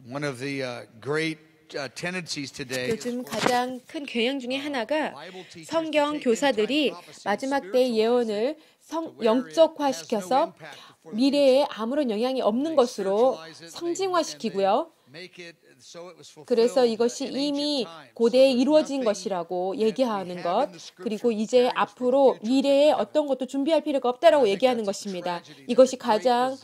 One of the great tendencies today. 요즘 가장 큰 경향 중에 하나가 성경 교사들이 마지막 때의 예언을 영적화시켜서 미래에 아무런 영향이 없는 것으로 상징화시키고요. 그래서 이것이 이미 고대에 이루어진 것이라고 얘기하는 것, 그리고 이제 앞으로 미래에 어떤 것도 준비할 필요가 없다라고 얘기하는 것입니다. 이것이 가장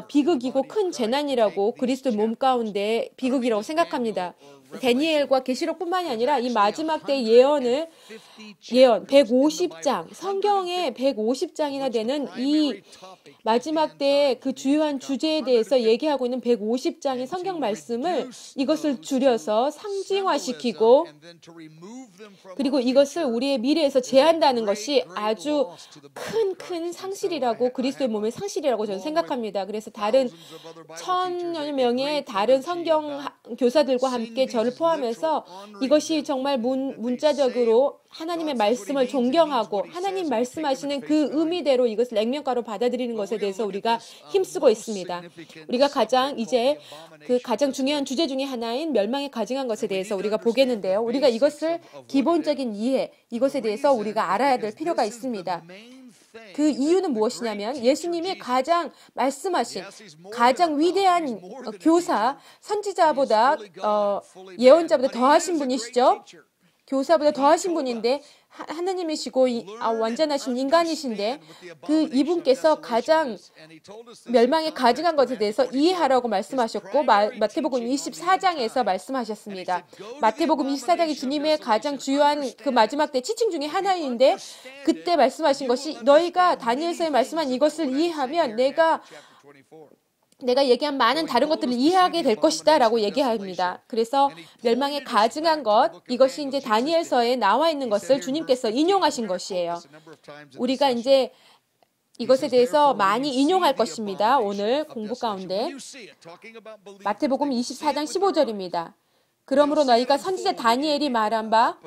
비극이고 큰 재난이라고 그리스도의 몸 가운데 비극이라고 생각합니다. 다니엘과 계시록뿐만이 아니라 이 마지막 때의 예언 150장, 성경의 150장이나 되는 이 마지막 때의 그 주요한 주제에 대해서 얘기하고 있는 150장의 성경 말씀을 이것을 줄여서 상징화시키고 그리고 이것을 우리의 미래에서 제한다는 것이 아주 큰 상실이라고, 그리스도의 몸의 상실이라고 저는 생각합니다. 그래서 다른 1000여 명의 다른 성경 교사들과 함께 저를 포함해서 이것이 정말 문자적으로 하나님의 말씀을 존경하고 하나님 말씀하시는 그 의미대로 이것을 액면가로 받아들이는 것에 대해서 우리가 힘쓰고 있습니다. 우리가 가장 중요한 주제 중에 하나인 멸망에 가증한 것에 대해서 우리가 보겠는데요. 우리가 이것을 기본적인 이해, 이것에 대해서 우리가 알아야 될 필요가 있습니다. 그 이유는 무엇이냐면 예수님이 가장 말씀하신 가장 위대한 교사, 선지자보다 예언자보다 더하신 분이시죠. 교사보다 더하신 분인데 하나님이시고 완전하신 인간이신데 그 이분께서 가장 멸망에 가증한 것에 대해서 이해하라고 말씀하셨고 마태복음 24장에서 말씀하셨습니다. 마태복음 24장이 주님의 가장 주요한 그 마지막 때 지침 중에 하나인데 그때 말씀하신 것이 너희가 다니엘서에 말씀한 이것을 이해하면 내가 얘기한 많은 다른 것들을 이해하게 될 것이다 라고 얘기합니다. 그래서 멸망에 가증한 것, 이것이 이제 다니엘서에 나와 있는 것을 주님께서 인용하신 것이에요. 우리가 이제 이것에 대해서 많이 인용할 것입니다. 오늘 공부 가운데 마태복음 24장 15절입니다. 그러므로 너희가 선지자 다니엘이 말한 바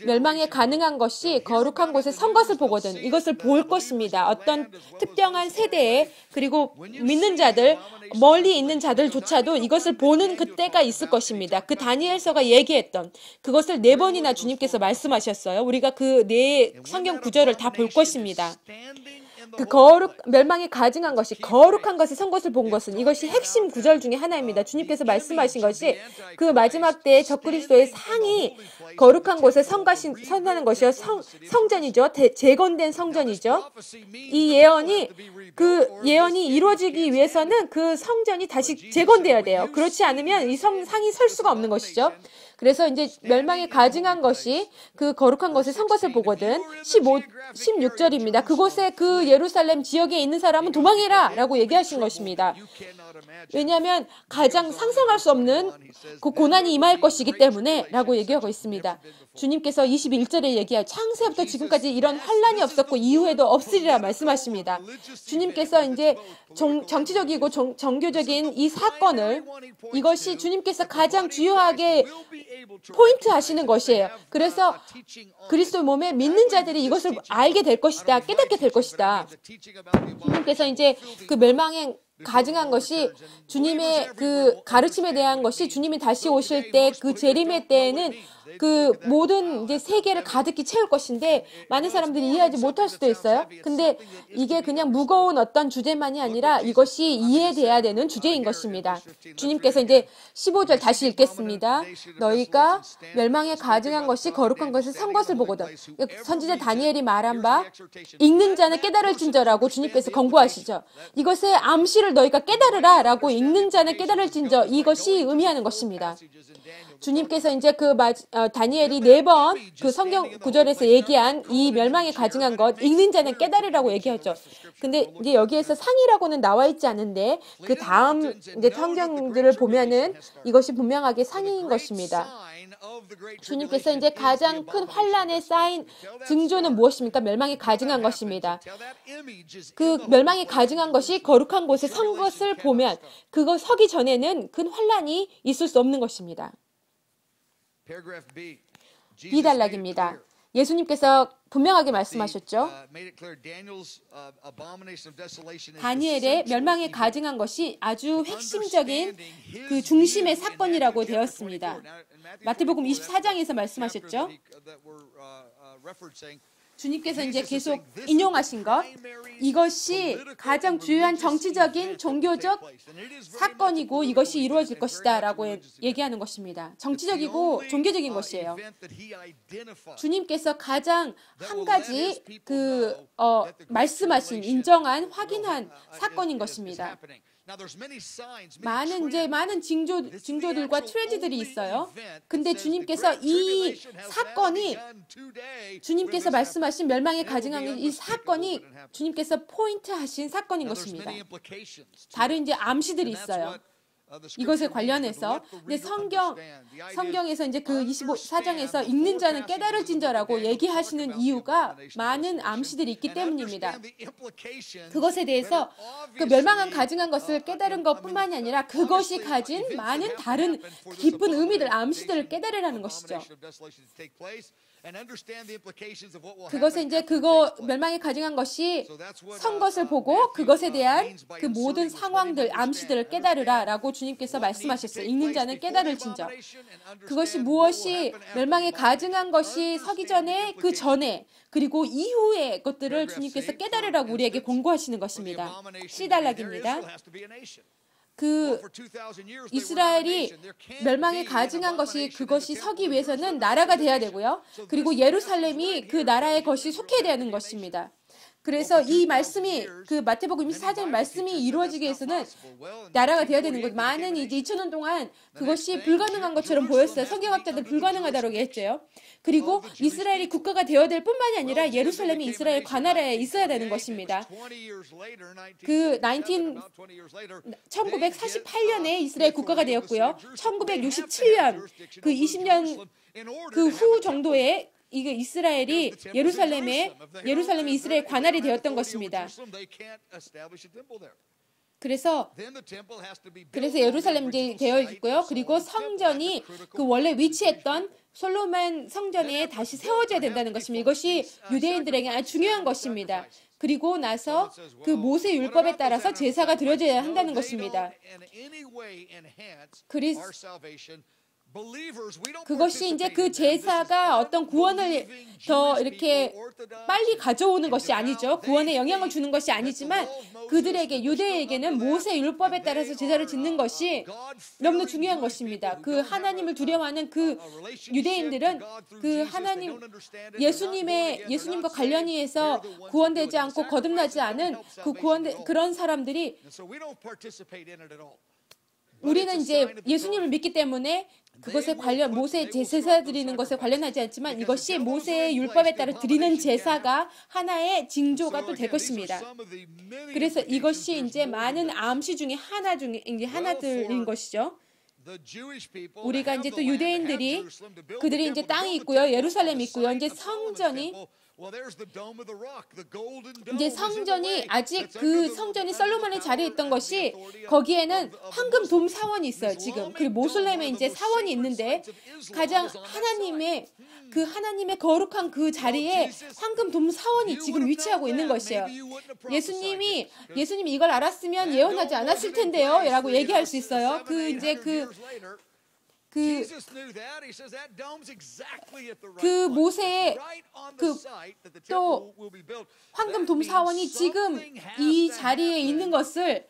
멸망에 가능한 것이 거룩한 곳에 선 것을 보거든. 이것을 볼 것입니다. 어떤 특정한 세대에 그리고 믿는 자들, 멀리 있는 자들조차도 이것을 보는 그때가 있을 것입니다. 그 다니엘서가 얘기했던 그것을 4번이나 주님께서 말씀하셨어요. 우리가 그 4 성경 구절을 다 볼 것입니다. 그 멸망에 가증한 것이 거룩한 것에 선 것을 본 것은 이것이 핵심 구절 중에 하나입니다. 주님께서 말씀하신 것이 그 마지막 때의 적그리스도의 상이 거룩한 곳에 선하는 것이요 성전이죠. 재건된 성전이죠. 이 예언이 이루어지기 위해서는 그 성전이 다시 재건되어야 돼요. 그렇지 않으면 이 상이 설 수가 없는 것이죠. 그래서 이제 멸망에 가증한 것이 그 거룩한 것에 선 것을 보거든. 16절입니다. 그곳에 그 예루살렘 지역에 있는 사람은 도망해라 라고 얘기하신 것입니다. 왜냐하면 가장 상상할 수 없는 그 고난이 임할 것이기 때문에 라고 얘기하고 있습니다. 주님께서 21절에 얘기할 창세부터 지금까지 이런 환란이 없었고 이후에도 없으리라 말씀하십니다. 주님께서 이제 정치적이고 정교적인 이 사건을 이것이 주님께서 가장 주요하게 포인트 하시는 것이에요. 그래서 그리스도 몸에 믿는 자들이 이것을 알게 될 것이다. 깨닫게 될 것이다. 주님께서 이제 그 멸망에 가증한 것이 주님의 그 가르침에 대한 것이 주님이 다시 오실 때 그 재림의 때에는 그 모든 이제 세계를 가득히 채울 것인데 많은 사람들이 이해하지 못할 수도 있어요. 근데 이게 그냥 무거운 어떤 주제만이 아니라 이것이 이해돼야 되는 주제인 것입니다. 주님께서 이제 15절 다시 읽겠습니다. 너희가 멸망에 가증한 것이 거룩한 것을 선 것을 보거든. 선지자 다니엘이 말한 바 읽는 자는 깨달을진저라고 주님께서 권고하시죠. 이것의 암시를 너희가 깨달으라 라고 읽는 자는 깨달을진저, 이것이 의미하는 것입니다. 주님께서 이제 다니엘이 4번 그 성경 구절에서 얘기한 이 멸망에 가증한 것, 읽는 자는 깨달으라고 얘기하죠. 근데 이제 여기에서 상이라고는 나와 있지 않은데 그 다음 이제 성경들을 보면은 이것이 분명하게 상인 것입니다. 주님께서 이제 가장 큰 환란의 사인 증조는 무엇입니까? 멸망에 가증한 것입니다. 그 멸망에 가증한 것이 거룩한 곳에 선 것을 보면 그거 서기 전에는 큰 환란이 있을 수 없는 것입니다. B 단락입니다. 예수님께서 분명하게 말씀하셨죠. 다니엘의 멸망에 가증한 것이 아주 핵심적인 그 중심의 사건이라고 되었습니다. 마태복음 24장에서 말씀하셨죠. 주님께서 이제 계속 인용하신 것, 이것이 가장 주요한 정치적인 종교적 사건이고 이것이 이루어질 것이다 라고 얘기하는 것입니다. 정치적이고 종교적인 것이에요. 주님께서 가장 한 가지 말씀하신, 인정한, 확인한 사건인 것입니다. 많은 징조들과 트레지들이 있어요. 근데 주님께서 이 사건이, 주님께서 말씀하신 멸망에 가증한 이 사건이 주님께서 포인트하신 사건인 것입니다. 다른 이제 암시들이 있어요. 이것에 관련해서. 근데 성경에서 이제 그 24장에서 읽는 자는 깨달을진저라고 얘기하시는 이유가 많은 암시들이 있기 때문입니다. 그것에 대해서 그 멸망한 가증한 것을 깨달은 것뿐만이 아니라 그것이 가진 많은 다른 깊은 의미들, 암시들을 깨달으라는 것이죠. 그것에 이제 멸망에 가증한 것이 선 것을 보고 그것에 대한 그 모든 상황들, 암시들을 깨달으라라고 주님께서 말씀하셨어요. 읽는 자는 깨달을진저. 그것이 무엇이 멸망에 가증한 것이 서기 전에, 그 전에, 그리고 이후의 것들을 주님께서 깨달으라고 우리에게 공고하시는 것입니다. 시달락입니다. 그 이스라엘이 멸망에 가증한 것이, 그것이 서기 위해서는 나라가 돼야 되고요. 그리고 예루살렘이 그 나라의 것이 속해야 되는 것입니다. 그래서 이 말씀이, 그 마태복음 24장 말씀이 이루어지기 위해서는 나라가 되어야 되는 것. 많은 이제 2000년 동안 그것이 불가능한 것처럼 보였어요. 성경학자들 불가능하다고 했죠. 그리고 이스라엘이 국가가 되어야 될 뿐만이 아니라 예루살렘이 이스라엘 관할에 있어야 되는 것입니다. 1948년에 이스라엘 국가가 되었고요. 1967년, 그 20년 그 후 정도에 이게 이스라엘이 예루살렘이 이스라엘 관할이 되었던 것입니다. 그래서 예루살렘이 되어 있고요. 그리고 성전이 그 원래 위치했던 솔로몬 성전에 다시 세워져야 된다는 것입니다. 이것이 유대인들에게 아주 중요한 것입니다. 그리고 나서 그 모세 율법에 따라서 제사가 드려져야 한다는 것입니다. 그것이 이제 그 제사가 어떤 구원을 더 이렇게 빨리 가져오는 것이 아니죠. 구원에 영향을 주는 것이 아니지만 그들에게, 유대에게는 모세 율법에 따라서 제사를 짓는 것이 너무나 중요한 것입니다. 그 하나님을 두려워하는 그 유대인들은 그 하나님, 예수님과 관련이 해서 구원되지 않고 거듭나지 않은 그런 사람들이, 우리는 이제 예수님을 믿기 때문에 그것에 관련, 모세 제사 드리는 것에 관련하지 않지만 이것이 모세의 율법에 따라 드리는 제사가 하나의 징조가 또 될 것입니다. 그래서 이것이 이제 많은 암시 중에 하나들인 것이죠. 우리가 이제 또 유대인들이, 그들이 이제 땅이 있고요, 예루살렘이 있고요, 이제 성전이 아직 그 성전이 솔로몬의 자리에 있던 것이, 거기에는 황금 돔 사원이 있어요, 지금. 그리고 모슬렘에 이제 사원이 있는데 가장 하나님의 거룩한 그 자리에 황금 돔 사원이 지금 위치하고 있는 것이에요. 예수님이 이걸 알았으면 예언하지 않았을 텐데요, 라고 얘기할 수 있어요. 모세의 또 황금 돔 사원이 지금 이 자리에 있는 것을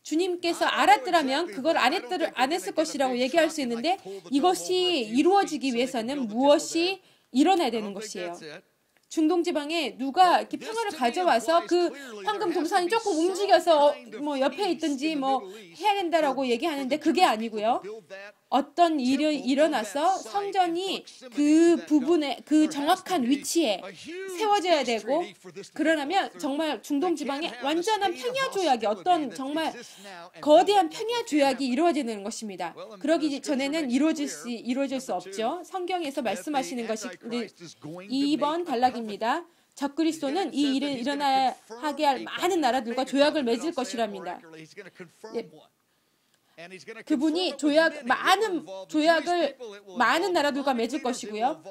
주님께서 알았더라면 그걸 안 했을 것이라고 얘기할 수 있는데, 이것이 이루어지기 위해서는 무엇이 일어나야 되는 것이에요. 중동 지방에 누가 이렇게 평화를 가져와서 그 황금 돔산이 조금 움직여서 뭐 옆에 있든지 뭐 해야 된다라고 얘기하는데 그게 아니고요. 어떤 일이 일어나서 성전이 그 부분에, 그 정확한 위치에 세워져야 되고, 그러려면 정말 중동 지방에 완전한 평야 조약이, 어떤 정말 거대한 평야 조약이 이루어지는 것입니다. 그러기 전에는 이루어질 수 없죠. 성경에서 말씀하시는 것이 2번 단락입니다. 적그리스도는 이 일을 일어나야 하게 할 많은 나라들과 조약을 맺을 것이랍니다. 그분이 많은 조약을 많은 나라들과 맺을 것이고요.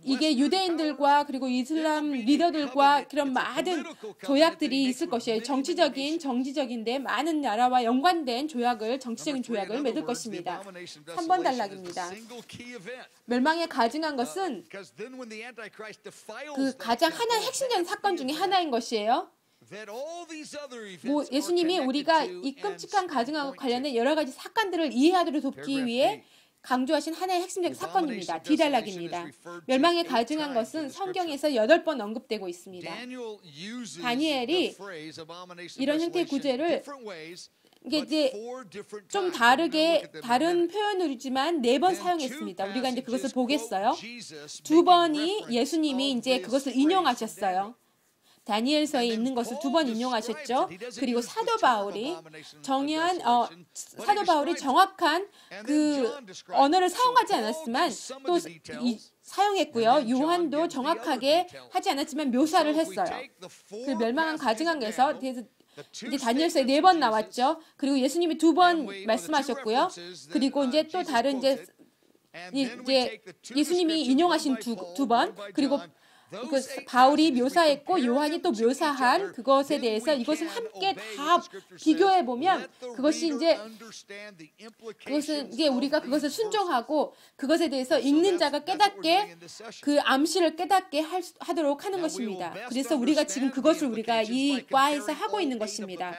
이게 유대인들과 그리고 이슬람 리더들과 그런 많은 조약들이 있을 것이에요. 정치적인데 많은 나라와 연관된 정치적인 조약을 맺을 것입니다. 3번 단락입니다. 멸망에 가증한 것은 그 가장 하나의 핵심적인 사건 중에 하나인 것이에요. 예수님이 우리가 이 끔찍한 가증하고 관련된 여러 가지 사건들을 이해하도록 돕기 위해 강조하신 하나의 핵심적 사건입니다. D단락입니다. 멸망에 가증한 것은 성경에서 8번 언급되고 있습니다. 다니엘이 이런 형태의 구제를 이게 이제 좀 다른 표현이지만 4번 사용했습니다. 우리가 이제 그것을 보겠어요. 2번이 예수님이 이제 그것을 인용하셨어요. 다니엘서에 있는 것을 2번 인용하셨죠. 그리고 사도 바울이 정확한 그 언어를 사용하지 않았지만 또 사용했고요. 요한도 정확하게 하지 않았지만 묘사를 했어요. 그 멸망한 가증한 것에서 이제 다니엘서에 4번 나왔죠. 그리고 예수님이 2번 말씀하셨고요. 그리고 이제 또 다른 이제 예수님이 인용하신 두 번, 그리고 바울이 묘사했고 요한이 또 묘사한 그것에 대해서 이것을 함께 다 비교해 보면 그것은 이제 우리가 그것을 순종하고 그것에 대해서 읽는 자가 깨닫게 그 암시를 깨닫게 하도록 하는 것입니다. 그래서 우리가 지금 그것을 우리가 이 과에서 하고 있는 것입니다.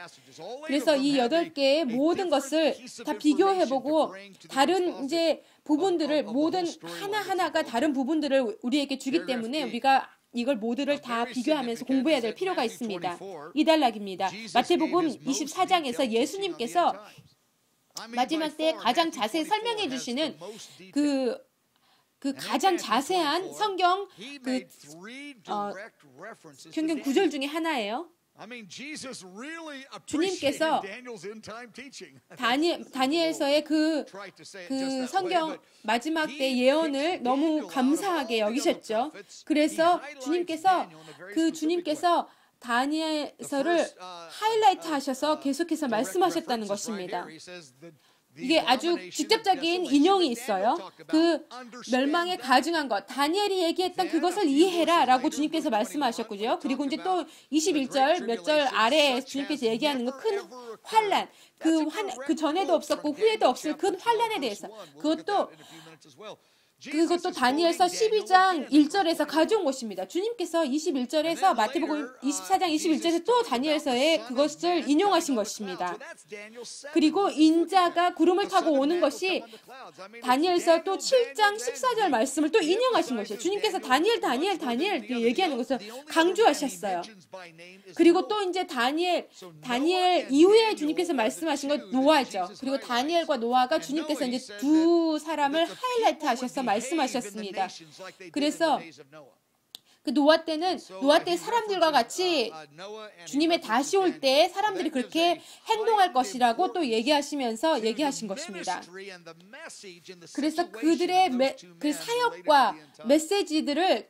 그래서 이 8개의 모든 것을 다 비교해 보고 다른 이제 부분들을 모든 하나하나가 다른 부분들을 우리에게 주기 때문에 우리가 이걸 모두를 다 비교하면서 공부해야 될 필요가 있습니다. 2단락입니다. 마태복음 24장에서 예수님께서 마지막 때 가장 자세히 설명해 주시는 그 가장 자세한 성경 성경 구절 중에 하나예요. 주님께서 다니엘서의 그 성경 마지막 때 예언을 너무 감사하게 여기셨죠. 그래서 주님께서 다니엘서를 하이라이트 하셔서 계속해서 말씀하셨다는 것입니다. 이게 아주 직접적인 인용이 있어요. 그 멸망에 가증한 것, 다니엘이 얘기했던 그것을 이해해라 라고 주님께서 말씀하셨고요. 그리고 이제 또 21절 몇 절 아래에 주님께서 얘기하는 거 큰 환란, 그 전에도 없었고 후에도 없을 큰 환란에 대해서 그것도 다니엘서 12장 1절에서 가져온 것입니다. 주님께서 21절에서 마태복음 24장 21절에서 또 다니엘서에 그것을 인용하신 것입니다. 그리고 인자가 구름을 타고 오는 것이 다니엘서 또 7장 14절 말씀을 또 인용하신 것이에요. 주님께서 다니엘 얘기하는 것을 강조하셨어요. 그리고 또 이제 다니엘 이후에 주님께서 말씀하신 건 노아죠. 그리고 다니엘과 노아가 주님께서 이제 두 사람을 하이라이트 하셔서 말씀하셨습니다. 그래서 그 노아 때 사람들과 같이 주님의 다시 올 때 사람들이 그렇게 행동할 것이라고 또 얘기하신 것입니다. 그래서 그들의 그 사역과 메시지들을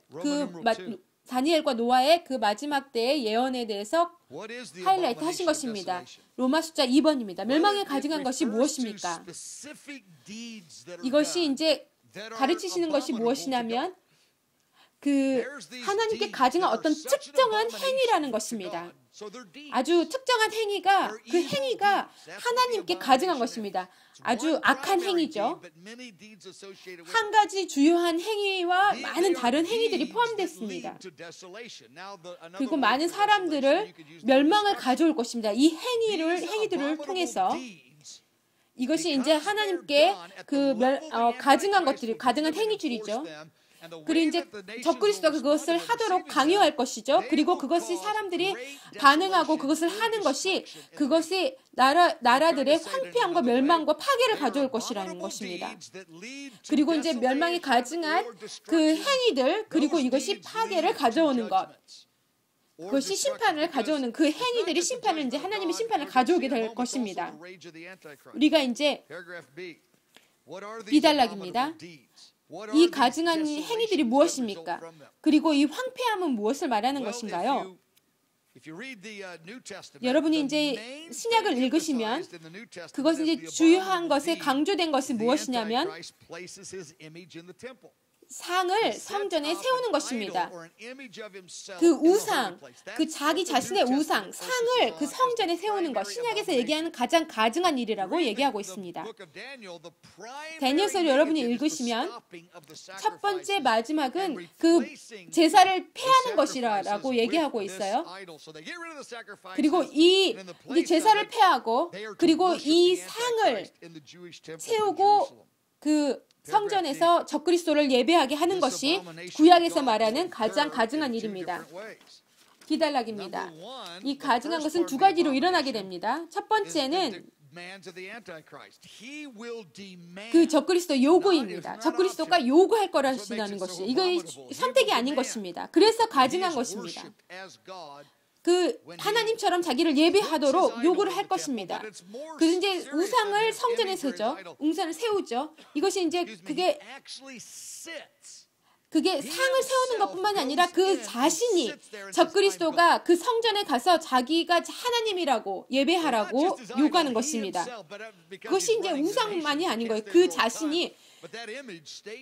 다니엘과 노아의 그 마지막 때의 예언에 대해서 하이라이트 하신 것입니다. 로마 숫자 2번입니다. 멸망에 가증한 것이 무엇입니까? 이것이 이제 가르치시는 것이 무엇이냐면 하나님께 가증한 어떤 특정한 행위라는 것입니다. 아주 특정한 행위가 하나님께 가증한 것입니다. 아주 악한 행위죠. 한 가지 주요한 행위와 많은 다른 행위들이 포함됐습니다. 그리고 많은 사람들을 멸망을 가져올 것입니다. 이 행위들을 통해서 이것이 이제 하나님께 가증한 행위줄이죠. 그리고 이제 적그리스도가 그것을 하도록 강요할 것이죠. 그리고 그것이 사람들이 반응하고 그것을 하는 것이 그것이 나라들의 황폐함과 멸망과 파괴를 가져올 것이라는 것입니다. 그리고 이제 멸망이 가증한 그 행위들, 그리고 이것이 파괴를 가져오는 것. 그것이 심판을 가져오는 그 행위들이 이제 하나님의 심판을 가져오게 될 것입니다. 우리가 이제 B단락입니다. 이 가증한 행위들이 무엇입니까? 그리고 이 황폐함은 무엇을 말하는 것인가요? 여러분이 이제 신약을 읽으시면 그것은 이제 주요한 것에 강조된 것이 무엇이냐면 상을 성전에 세우는 것입니다. 그 우상, 그 자기 자신의 우상, 상을 그 성전에 세우는 것, 신약에서 얘기하는 가장 가증한 일이라고 얘기하고 있습니다. 다니엘서를 여러분이 읽으시면 첫 번째 마지막은 그 제사를 폐하는 것이라고 얘기하고 있어요. 그리고 이 제사를 폐하고 그리고 이 상을 세우고 그 성전에서 적그리스도를 예배하게 하는 것이 구약에서 말하는 가장 가증한 일입니다. 기달락입니다. 이 가증한 것은 두 가지로 일어나게 됩니다. 첫 번째는 그 적그리스도 요구입니다. 적그리스도가 요구할 거라는 것이 이거 선택이 아닌 것입니다. 그래서 가증한 것입니다. 그 하나님처럼 자기를 예배하도록 요구를 할 것입니다. 그래서 이제 우상을 성전에 세우죠. 우상을 세우죠. 이것이 이제 그게 상을 세우는 것뿐만이 아니라 그 자신이 적그리스도가 그 성전에 가서 자기가 하나님이라고 예배하라고 요구하는 것입니다. 그것이 이제 우상만이 아닌 거예요. 그 자신이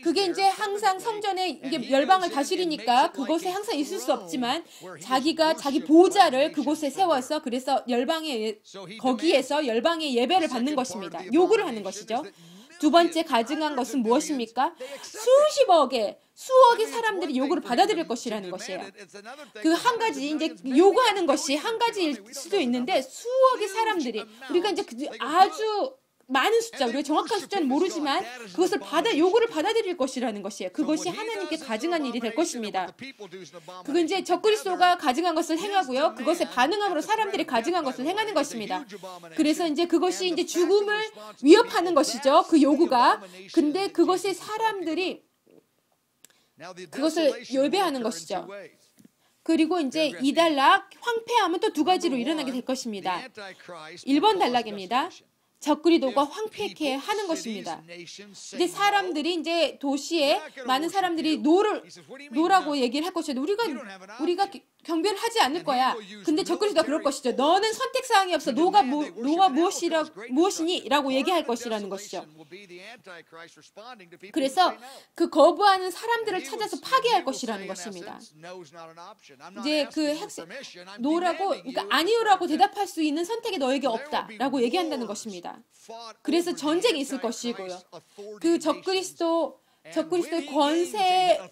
그게 이제 항상 성전에 이게 열방을 다스리니까 그곳에 항상 있을 수 없지만 자기가 자기 보좌를 그곳에 세워서 그래서 거기에서 열방의 예배를 받는 것입니다. 요구를 하는 것이죠. 두 번째 가증한 것은 무엇입니까? 수억의 사람들이 요구를 받아들일 것이라는 것이에요. 그 한 가지 이제 요구하는 것이 한 가지일 수도 있는데 수억의 사람들이 우리가 이제 아주 많은 숫자, 우리가 정확한 숫자는 모르지만 그것을 요구를 받아들일 것이라는 것이에요. 그것이 하나님께 가증한 일이 될 것입니다. 그건 이제 적그리스도가 가증한 것을 행하고요. 그것에 반응함으로 사람들이 가증한 것을 행하는 것입니다. 그래서 이제 그것이 이제 죽음을 위협하는 것이죠. 그 요구가. 근데 그것이 사람들이 그것을 예배하는 것이죠. 그리고 이제 이단락, 황폐함은 또 두 가지로 일어나게 될 것입니다. 1번 단락입니다. 적그리스도가 황폐케 하는 것입니다. 근데 사람들이 이제 도시에 많은 사람들이 노라고 얘기를 할 것이죠. 우리가 경배를 하지 않을 거야. 근데 적그리스도가 그럴 것이죠. 너는 선택 사항이 없어. 노가 무엇이니? 라고 얘기할 것이라는 것이죠. 그래서 그 거부하는 사람들을 찾아서 파괴할 것이라는 것입니다. 이제 그 그러니까 아니요라고 대답할 수 있는 선택이 너에게 없다라고 얘기한다는 것입니다. 그래서 전쟁이 있을 것이고요. 그 적그리스도의 권세를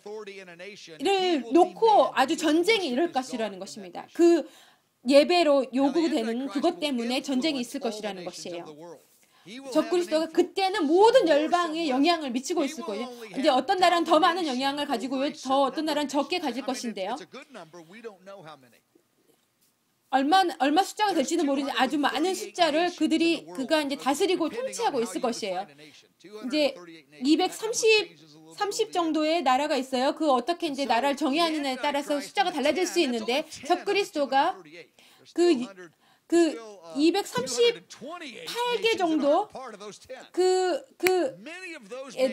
놓고 아주 전쟁이 일어날 것이라는 것입니다. 그 예배로 요구되는 그것 때문에 전쟁이 있을 것이라는 것이에요. 적그리스도가 그때는 모든 열방에 영향을 미치고 있을 거예요. 근데 어떤 나라는 더 많은 영향을 가지고요. 어떤 나라는 적게 가질 것인데요. 얼마 숫자가 될지는 모르는데 아주 많은 숫자를 그가 이제 다스리고 통치하고 있을 것이에요. 이제 230 정도의 나라가 있어요. 그 어떻게 이제 나라를 정의하느냐에 따라서 숫자가 달라질 수 있는데 적그리스도가 그 238개 정도 그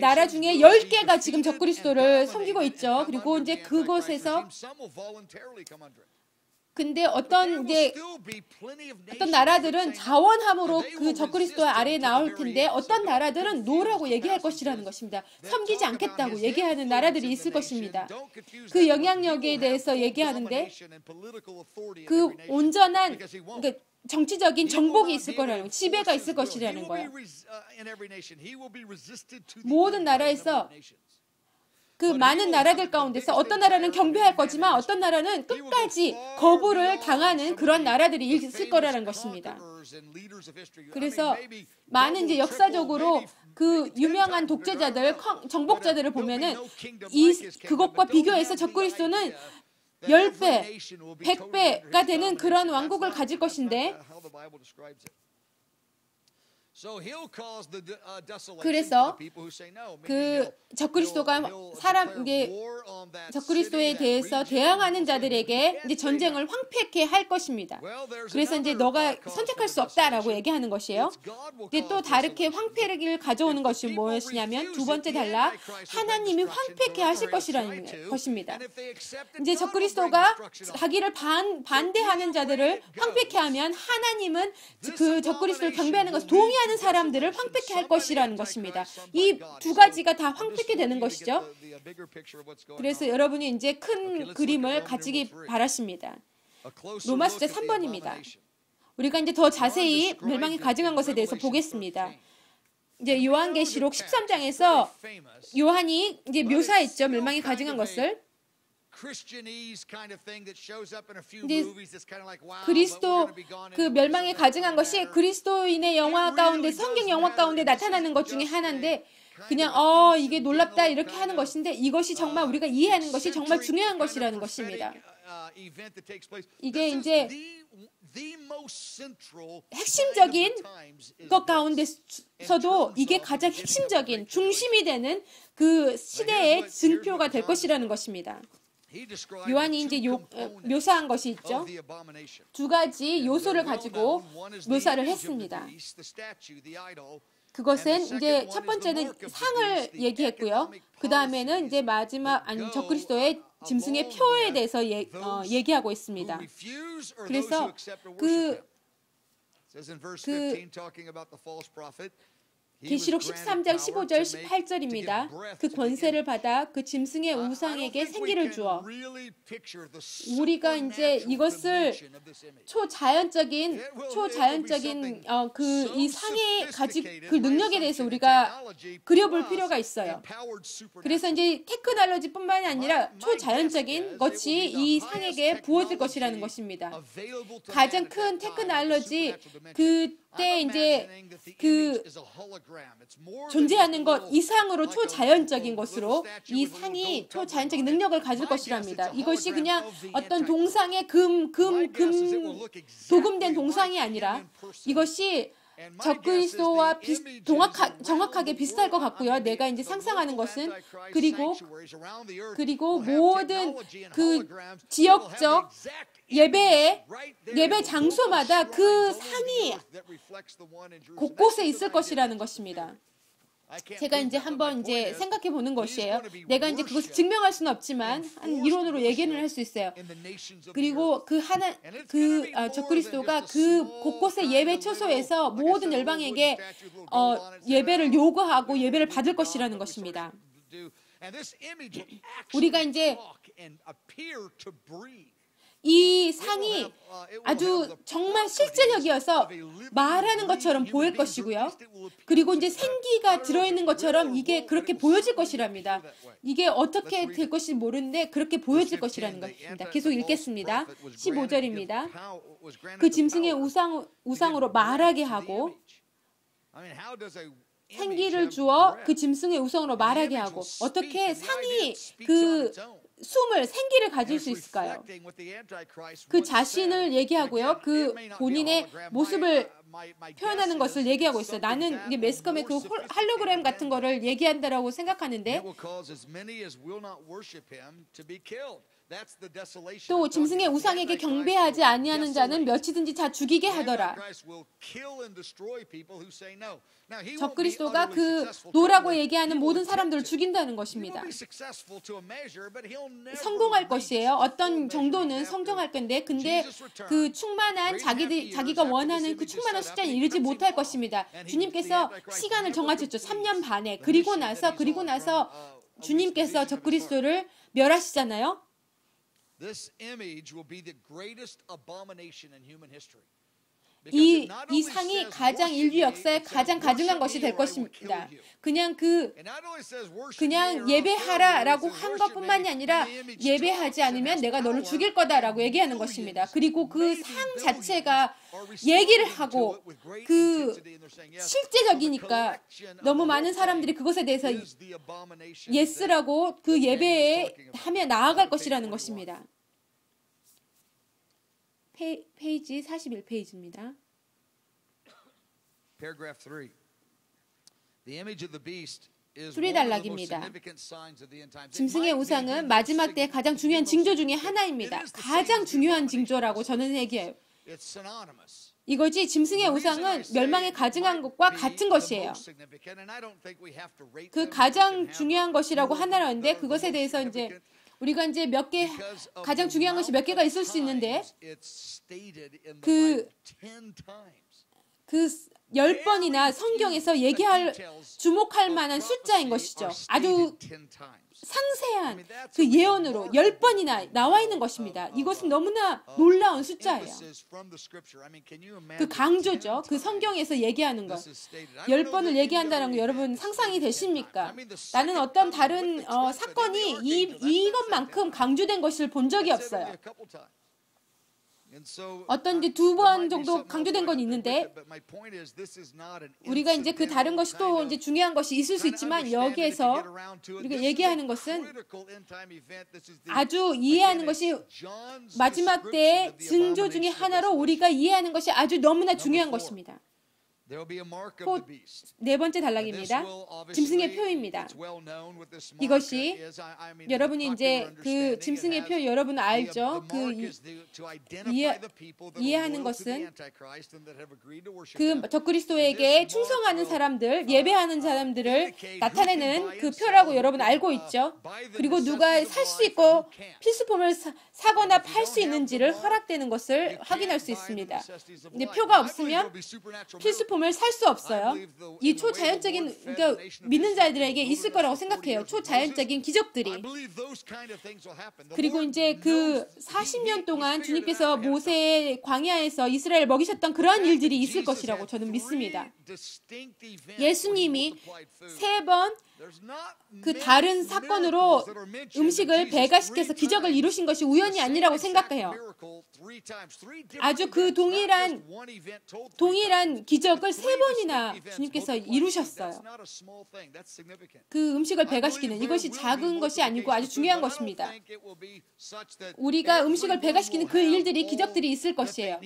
나라 중에 10개가 지금 적그리스도를 섬기고 있죠. 그리고 이제 그곳에서 근데 어떤 나라들은 자원함으로 그 적그리스도 아래에 나올 텐데 어떤 나라들은 노라고 얘기할 것이라는 것입니다. 섬기지 않겠다고 얘기하는 나라들이 있을 것입니다. 그 영향력에 대해서 얘기하는데 그 온전한 그러니까 정치적인 정복이 있을 거라는 지배가 있을 것이라는 거예요. 모든 나라에서 그 많은 나라들 가운데서 어떤 나라는 경배할 거지만 어떤 나라는 끝까지 거부를 당하는 그런 나라들이 있을 거라는 것입니다. 그래서 많은 이제 역사적으로 그 유명한 독재자들, 정복자들을 보면은 그것과 비교해서 적그리스도는 10배, 100배가 되는 그런 왕국을 가질 것인데 그래서 그 적그리스도에 대해서 대항하는 자들에게 이제 전쟁을 황폐케 할 것입니다. 그래서 이제 너가 선택할 수 없다라고 얘기하는 것이에요. 이제 또 다르게 황폐를 가져오는 것이 무엇이냐면 두 번째 단락 하나님이 황폐케 하실 것이라는 것입니다. 이제 적그리스도가 자기를 반대하는 자들을 황폐케 하면 하나님은 그 적그리스도를 경배하는 것을 동의하지 이해하는 사람들을 황폐케 할 것이라는 것입니다. 이 두 가지가 다 황폐케 되는 것이죠. 그래서 여러분이 이제 큰 그림을 가지기 바라십니다. 로마서 3번입니다. 우리가 이제 더 자세히 멸망이 가증한 것에 대해서 보겠습니다. 이제 요한계시록 13장에서 요한이 이제 묘사했죠. 멸망이 가증한 것을. 그리스도 그 멸망에 가증한 것이 그리스도인의 영화 가운데 성경 영화 가운데 나타나는 것 중에 하나인데 그냥 이게 놀랍다 이렇게 하는 것인데 이것이 정말 우리가 이해하는 것이 정말 중요한 것이라는 것입니다. 이게 이제 핵심적인 것 가운데서도 이게 가장 핵심적인 중심이 되는 그 시대의 증표가 될 것이라는 것입니다. 요한이 이제 묘사한 것이 있죠. 두 가지 요소를 가지고 묘사를 했습니다. 그것은 이제 첫 번째는 상을 얘기했고요. 그 다음에는 이제 마지막 적그리스도의 짐승의 표에 대해서 얘기하고 있습니다. 그래서 계시록 13장 15절 18절입니다. 그 권세를 받아 그 짐승의 우상에게 생기를 주어 우리가 이제 이것을 초자연적인 그 이 상의 그 능력에 대해서 우리가 그려볼 필요가 있어요. 그래서 이제 테크놀로지뿐만이 아니라 초자연적인 것이 이 상에게 부어질 것이라는 것입니다. 가장 큰 테크놀로지 그때 이제 그 존재하는 것 이상으로 초자연적인 것으로 이 상이 초자연적인 능력을 가질 것이랍니다. 이것이 그냥 어떤 동상의 도금된 동상이 아니라 이것이 적그리스도와 정확하게 비슷할 것 같고요. 내가 이제 상상하는 것은 그리고 모든 그 지역적 예배 장소마다 그 상이 곳곳에 있을 것이라는 것입니다. 제가 이제 한번 이제 생각해 보는 것이에요. 내가 이제 그것을 증명할 수는 없지만 한 이론으로 얘기는 할 수 있어요. 그리고 적그리스도가 그 곳곳의 예배 처소에서 모든 열방에게 예배를 요구하고 예배를 받을 것이라는 것입니다. 우리가 이제 이 상이 아주 정말 실제적이어서 말하는 것처럼 보일 것이고요. 그리고 이제 생기가 들어있는 것처럼 이게 그렇게 보여질 것이랍니다. 이게 어떻게 될 것인지 모르는데 그렇게 보여질 것이라는 것입니다. 계속 읽겠습니다. 15절입니다. 그 짐승의 우상으로 말하게 하고 생기를 주어 그 짐승의 우상으로 말하게 하고 어떻게 상이 그 생기를 가질 수 있을까요? 그 자신을 얘기하고요. 그 본인의 모습을 표현하는 것을 얘기하고 있어요. 나는 이게 매스컴의 그 할로그램 같은 거를 얘기한다라고 생각하는데 또 짐승의 우상에게 경배하지 아니하는 자는 몇이든지 다 죽이게 하더라. 적그리스도가 그 노라고 얘기하는 모든 사람들을 죽인다는 것입니다. 성공할 것이에요. 어떤 정도는 성공할 건데 근데 그 충만한 자기가 원하는 그 충만한 숫자에 이르지 못할 것입니다. 주님께서 시간을 정하셨죠. 3년 반에. 그리고 나서 주님께서 적그리스도를 멸하시잖아요. 이 상이 가장 인류 역사에 가장 가증한 것이 될 것입니다. 그냥 예배하라라고 한 것뿐만이 아니라 예배하지 않으면 내가 너를 죽일 거다라고 얘기하는 것입니다. 그리고 그 상 자체가 얘기를 하고 그 실제적이니까 너무 많은 사람들이 그것에 대해서 예스라고 그 예배에 하며 나아갈 것이라는 것입니다. 페이지 41페이지입니다. 수리단락입니다. 짐승의 우상은 마지막 때의 가장 중요한 징조 중에 하나입니다. 가장 중요한 징조라고 저는 얘기해요. 이거지 짐승의 우상은 멸망에 가증한 것과 같은 것이에요. 그 가장 중요한 것이라고 하나라는데 그것에 대해서 이제 우리가 이제 가장 중요한 것이 몇 개가 있을 수 있는데 10번이나 성경에서 주목할 만한 숫자인 것이죠. 아주 상세한 그 예언으로 10번이나 나와 있는 것입니다. 이것은 너무나 놀라운 숫자예요. 그 강조죠. 그 성경에서 얘기하는 것. 10번을 얘기한다는 거 여러분 상상이 되십니까? 나는 어떤 다른 사건이 이것만큼 강조된 것을 본 적이 없어요. 어떤 이제 2번 정도 강조된 건 있는데 우리가 이제 그 다른 것이 또 이제 중요한 것이 있을 수 있지만 여기에서 우리가 얘기하는 것은 아주 이해하는 것이 마지막 때의 징조 중에 하나로 우리가 이해하는 것이 아주 너무나 중요한 것입니다. 곧 4번째 단락입니다. 짐승의 표입니다. 이것이 여러분이 이제 그 짐승의 표 여러분 알죠? 이해하는 것은 그 적그리스도에게 충성하는 사람들, 예배하는 사람들을 나타내는 그 표라고 여러분 알고 있죠? 그리고 누가 살 수 있고 필수품을 사거나 팔 수 있는지를 허락되는 것을 확인할 수 있습니다. 근데 표가 없으면 필수품을 살 수 없어요. 이 초자연적인 그러니까 믿는 자들에게 있을 거라고 생각해요. 초자연적인 기적들이. 그리고 이제 그 40년 동안 주님께서 모세의 광야에서 이스라엘을 먹이셨던 그러한 일들이 있을 것이라고 저는 믿습니다. 예수님이 3번 그 다른 사건으로 음식을 배가시켜서 기적을 이루신 것이 우연이 아니라고 생각해요. 아주 그 동일한 기적을 3번이나 주님께서 이루셨어요. 그 음식을 배가시키는 이것이 작은 것이 아니고 아주 중요한 것입니다. 우리가 음식을 배가시키는 그 일들이 기적들이 있을 것이에요.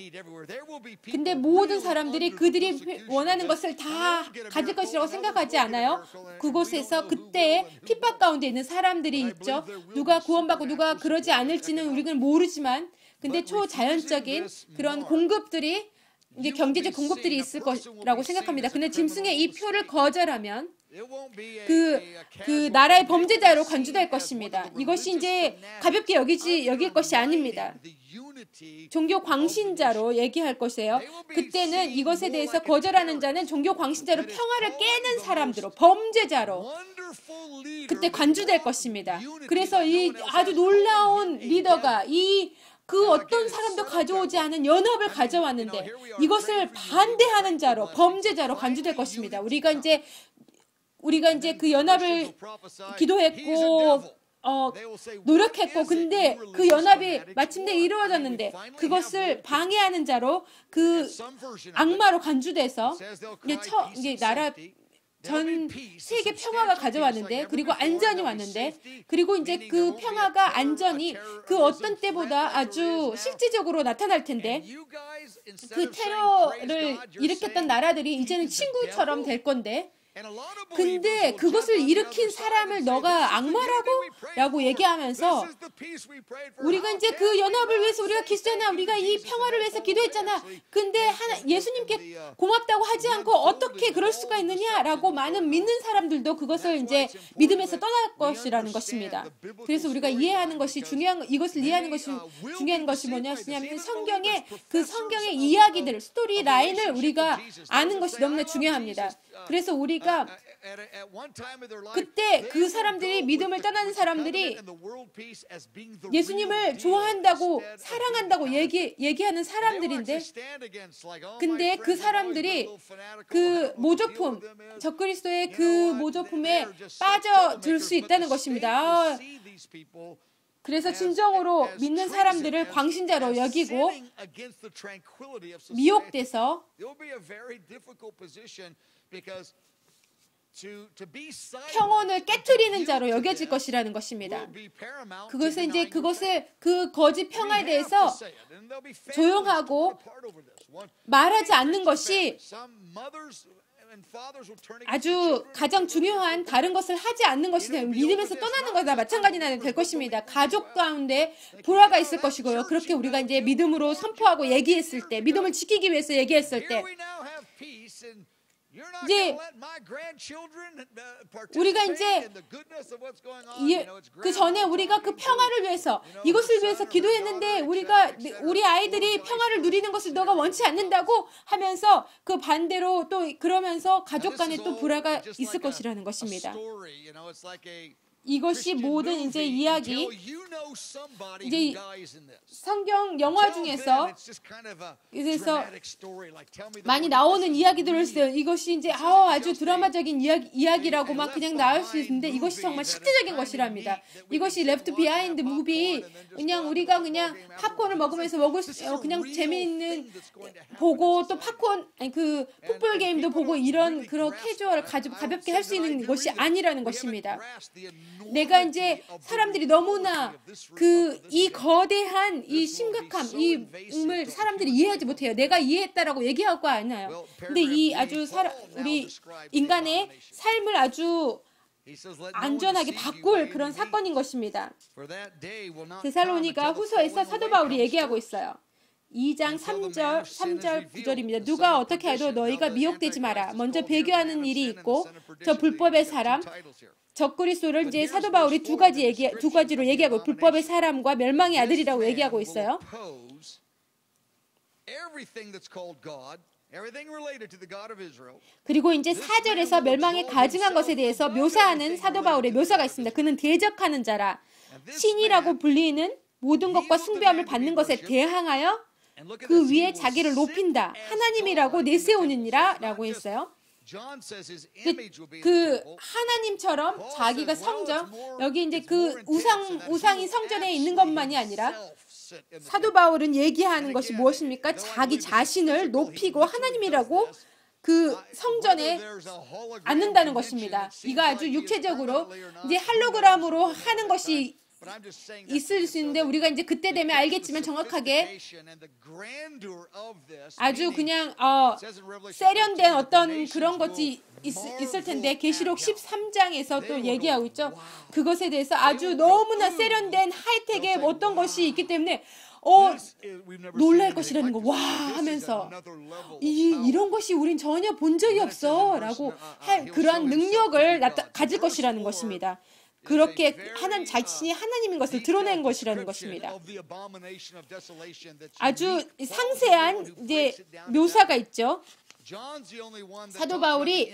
근데 모든 사람들이 그들이 원하는 것을 다 가질 것이라고 생각하지 않아요. 그곳에서 그때 핍박 가운데 있는 사람들이 있죠. 누가 구원받고 누가 그러지 않을지는 우리는 모르지만 근데 초자연적인 그런 공급들이 이제 경제적 공급들이 있을 거라고 생각합니다. 근데 짐승의 이 표를 거절하면 그 나라의 범죄자로 간주될 것입니다. 이것이 이제 가볍게 여길 것이 아닙니다. 종교 광신자로 얘기할 것이에요. 그때는 이것에 대해서 거절하는 자는 종교 광신자로 평화를 깨는 사람들로 범죄자로 그때 간주될 것입니다. 그래서 이 아주 놀라운 리더가 그 어떤 사람도 가져오지 않은 연합을 가져왔는데 이것을 반대하는 자로 범죄자로 간주될 것입니다. 우리가 이제 그 연합을 기도했고 노력했고 근데 그 연합이 마침내 이루어졌는데 그것을 방해하는 자로 그 악마로 간주돼서 이게 나라 전 세계 평화가 가져왔는데 그리고 안전이 왔는데 그리고 이제 그 평화가 안전이 그 어떤 때보다 아주 실질적으로 나타날 텐데 그 테러를 일으켰던 나라들이 이제는 친구처럼 될 건데 근데 그것을 일으킨 사람을 너가 악마라고 얘기하면서 우리가 이제 그 연합을 위해서 우리가 기도했잖아. 우리가 이 평화를 위해서 기도했잖아. 근데 예수님께 고맙다고 하지 않고 어떻게 그럴 수가 있느냐라고 많은 믿는 사람들도 그것을 이제 믿음에서 떠날 것이라는 것입니다. 그래서 우리가 이해하는 것이 이것을 이해하는 것이 중요한 것이 뭐냐면 성경의 이야기들, 스토리 라인을 우리가 아는 것이 너무나 중요합니다. 그래서 우리가 그때 그 사람들이 믿음을 떠나는 사람들이 예수님을 좋아한다고 사랑한다고 얘기하는 사람들인데 근데 그 사람들이 그 모조품 적그리스도의 그 모조품에 빠져들 수 있다는 것입니다. 그래서 진정으로 믿는 사람들을 광신자로 여기고 미혹돼서 평온을 깨트리는 자로 여겨질 것이라는 것입니다. 그것을 그 거짓 평화에 대해서 조용하고 말하지 않는 것이 아주 가장 중요한 다른 것을 하지 않는 것이 믿음에서 떠나는 것과 마찬가지나 될 것입니다. 가족 가운데 불화가 있을 것이고요. 그렇게 우리가 이제 믿음으로 선포하고 얘기했을 때, 믿음을 지키기 위해서 얘기했을 때 이제 우리가 이제 그 전에 우리가 그 평화를 위해서 이것을 위해서 기도했는데 우리 아이들이 평화를 누리는 것을 너가 원치 않는다고 하면서 그 반대로 또 그러면서 가족 간에 또 불화가 있을 것이라는 것입니다. 이것이 모든 이제 이야기, 이제 성경 영화 중에서 그래서 많이 나오는 이야기들을 써요. 이것이 이제 아주 드라마적인 이야기라고 막 그냥 나올 수 있는데 이것이 정말 실제적인 것이랍니다. 이것이 레프트 비하인드 무비, 그냥 우리가 그냥 팝콘을 먹으면서 그냥 재미있는 보고 또 팝콘 그 풋볼 게임도 보고 이런 그런 캐주얼을 가볍게 할 수 있는 것이 아니라는 것입니다. 내가 이제 사람들이 너무나 이 거대한 이 심각함, 이을 사람들이 이해하지 못해요. 내가 이해했다라고 얘기하고 않아요. 근데 우리 인간의 삶을 아주 안전하게 바꿀 그런 사건인 것입니다. 데살로니가 후서에서 사도 바울이 얘기하고 있어요. 2장 3절 9절입니다. 누가 어떻게 해도 너희가 미혹되지 마라. 먼저 배교하는 일이 있고 저 불법의 사람 적그리스도를 이제 사도 바울이 두 가지로 얘기하고 불법의 사람과 멸망의 아들이라고 얘기하고 있어요. 그리고 이제 4절에서 멸망에 가증한 것에 대해서 묘사하는 사도 바울의 묘사가 있습니다. 그는 대적하는 자라 신이라고 불리는 모든 것과 숭배함을 받는 것에 대항하여 그 위에 자기를 높인다. 하나님이라고 내세우느니라 라고 했어요. 그 하나님처럼 자기가 성전, 여기 이제 그 우상이 성전에 있는 것만이 아니라 사도 바울은 얘기하는 것이 무엇입니까? 자기 자신을 높이고 하나님이라고 그 성전에 앉는다는 것입니다. 이거 아주 육체적으로 이제 할로그램으로 하는 것이 있을 수 있는데 우리가 이제 그때 되면 알겠지만 정확하게 아주 그냥 세련된 어떤 그런 것이 있을 텐데 계시록 13장에서 또 얘기하고 있죠. 그것에 대해서 아주 너무나 세련된 하이텍의 어떤 것이 있기 때문에 놀랄 것이라는 거 와 하면서 이런 것이 우린 전혀 본 적이 없어 라고 할 그러한 능력을 가질 것이라는 것입니다. 그렇게 자신이 하나님인 것을 드러낸 것이라는 것입니다. 아주 상세한 이제 묘사가 있죠. 사도 바울이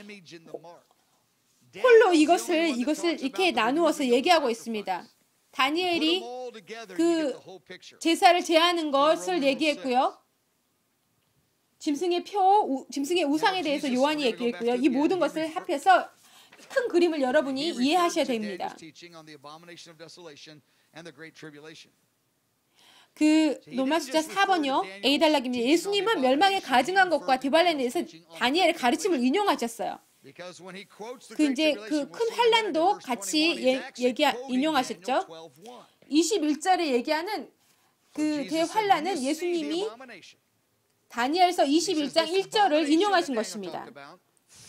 홀로 이것을 이렇게 나누어서 얘기하고 있습니다. 다니엘이 그 제사를 제하는 것을 얘기했고요. 짐승의 우상에 대해서 요한이 얘기했고요. 이 모든 것을 합해서 큰 그림을 여러분이 이해하셔야 됩니다. 그 로마숫자 4번이요. A달락입니다. 예수님은 멸망에 가증한 것과 디발렌에 대해서 다니엘의 가르침을 인용하셨어요. 그 이제 그 큰 환란도 같이 인용하셨죠. 21절에 얘기하는 그 대환란은 예수님이 다니엘서 21장 1절을 인용하신 것입니다.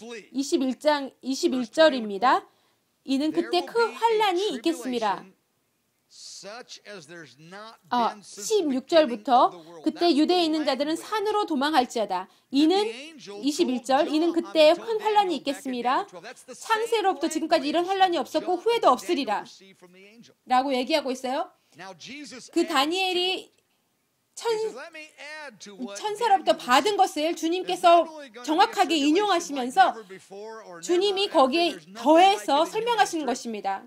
21장 21절입니다. 이는 그때 큰 환란이 있겠습니다. 16절부터 그때 유대에 있는 자들은 산으로 도망할지어다. 이는 21절 이는 그때 큰 환란이 있겠습니다. 창세로부터 지금까지 이런 환란이 없었고 후에도 없으리라 라고 얘기하고 있어요. 그 다니엘이 천사로부터 받은 것을 주님께서 정확하게 인용하시면서 주님이 거기에 더해서 설명하시는 것입니다.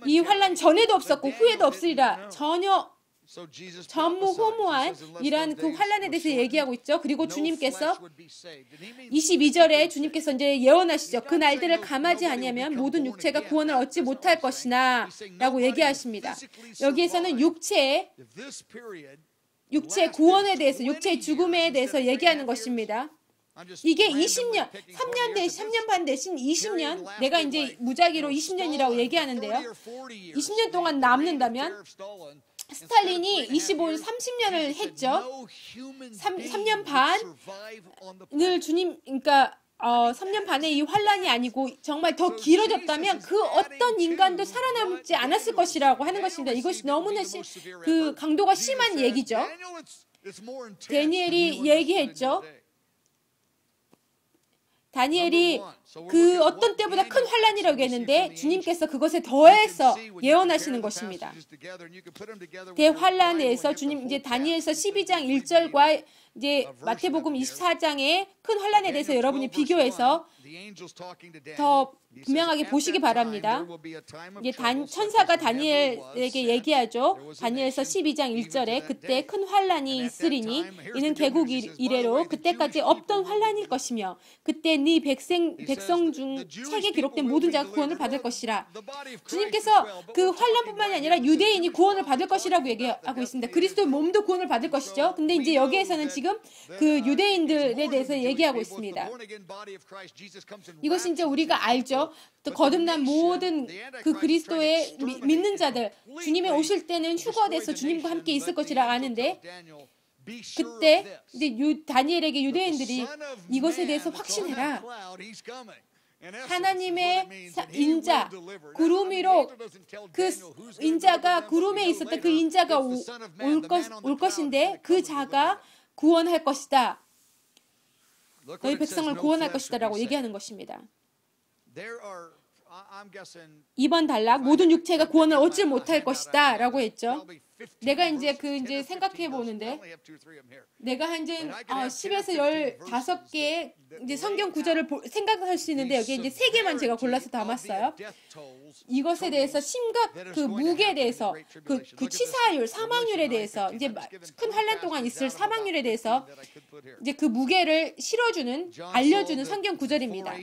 이 환란 전에도 없었고 후에도 없으리라. 전혀 전무후무한 이러한 그 환란에 대해서 얘기하고 있죠. 그리고 주님께서 22절에 주님께서 이제 예언하시죠. 그 날들을 감하지 아니하면 모든 육체가 구원을 얻지 못할 것이나 라고 얘기하십니다. 여기에서는 육체의 구원에 대해서, 육체의 죽음에 대해서 얘기하는 것입니다. 이게 20년, 3년 반 대신 20년, 내가 이제 무작위로 20년이라고 얘기하는데요. 20년 동안 남는다면 스탈린이 30년을 했죠. 3년 반을 그러니까 3년 반의 이 환란이 아니고 정말 더 길어졌다면 그 어떤 인간도 살아남지 않았을 것이라고 하는 것입니다. 이것이 너무나 그 강도가 심한 얘기죠. 다니엘이 얘기했죠. 다니엘이 그 어떤 때보다 큰 환란이라고 했는데 주님께서 그것에 더해서 예언하시는 것입니다. 대환란에서 주님 이제 다니엘서 12장 1절과 이제 마태복음 24장의 큰 환란에 대해서 여러분이 비교해서 더 분명하게 보시기 바랍니다. 이제 천사가 다니엘에게 얘기하죠. 다니엘서 12장 1절에 그때 큰 환란이 있으리니 이는 개국 이래로 그때까지 없던 환란일 것이며 그때 네 백성 중 책에 기록된 모든 자가 구원을 받을 것이라. 주님께서 그 환란뿐만이 아니라 유대인이 구원을 받을 것이라고 얘기하고 있습니다. 그리스도의 몸도 구원을 받을 것이죠. 근데 이제 여기에서는 지금 그 유대인들에 대해서 얘기하고 있습니다. 이것이 이제 우리가 알죠. 또 거듭난 모든 그 그리스도의 믿는 자들, 주님이 오실 때는 휴거돼서 주님과 함께 있을 것이라 아는데 그때 이제 다니엘에게 유대인들이 이것에 대해서 확신해라. 하나님의 인자, 구름 위로 그 인자가 구름에 있었던 그 인자가 올 것인데 그 자가 구원할 것이다. 너희 백성을 구원할 것이다 라고 얘기하는 것입니다. 이번 단락 모든 육체가 구원을 얻지 못할 것이다 라고 했죠. 내가 이제 생각해 보는데 내가 현재 10에서 15개의 이제 성경 구절을 생각할 수 있는데 여기에 이제 3개만 제가 골라서 담았어요. 이것에 대해서 심각 그 무게에 대해서 그 치사율, 사망률에 대해서 이제 큰 환란 동안 있을 사망률에 대해서 이제 그 무게를 실어주는 알려주는 성경 구절입니다.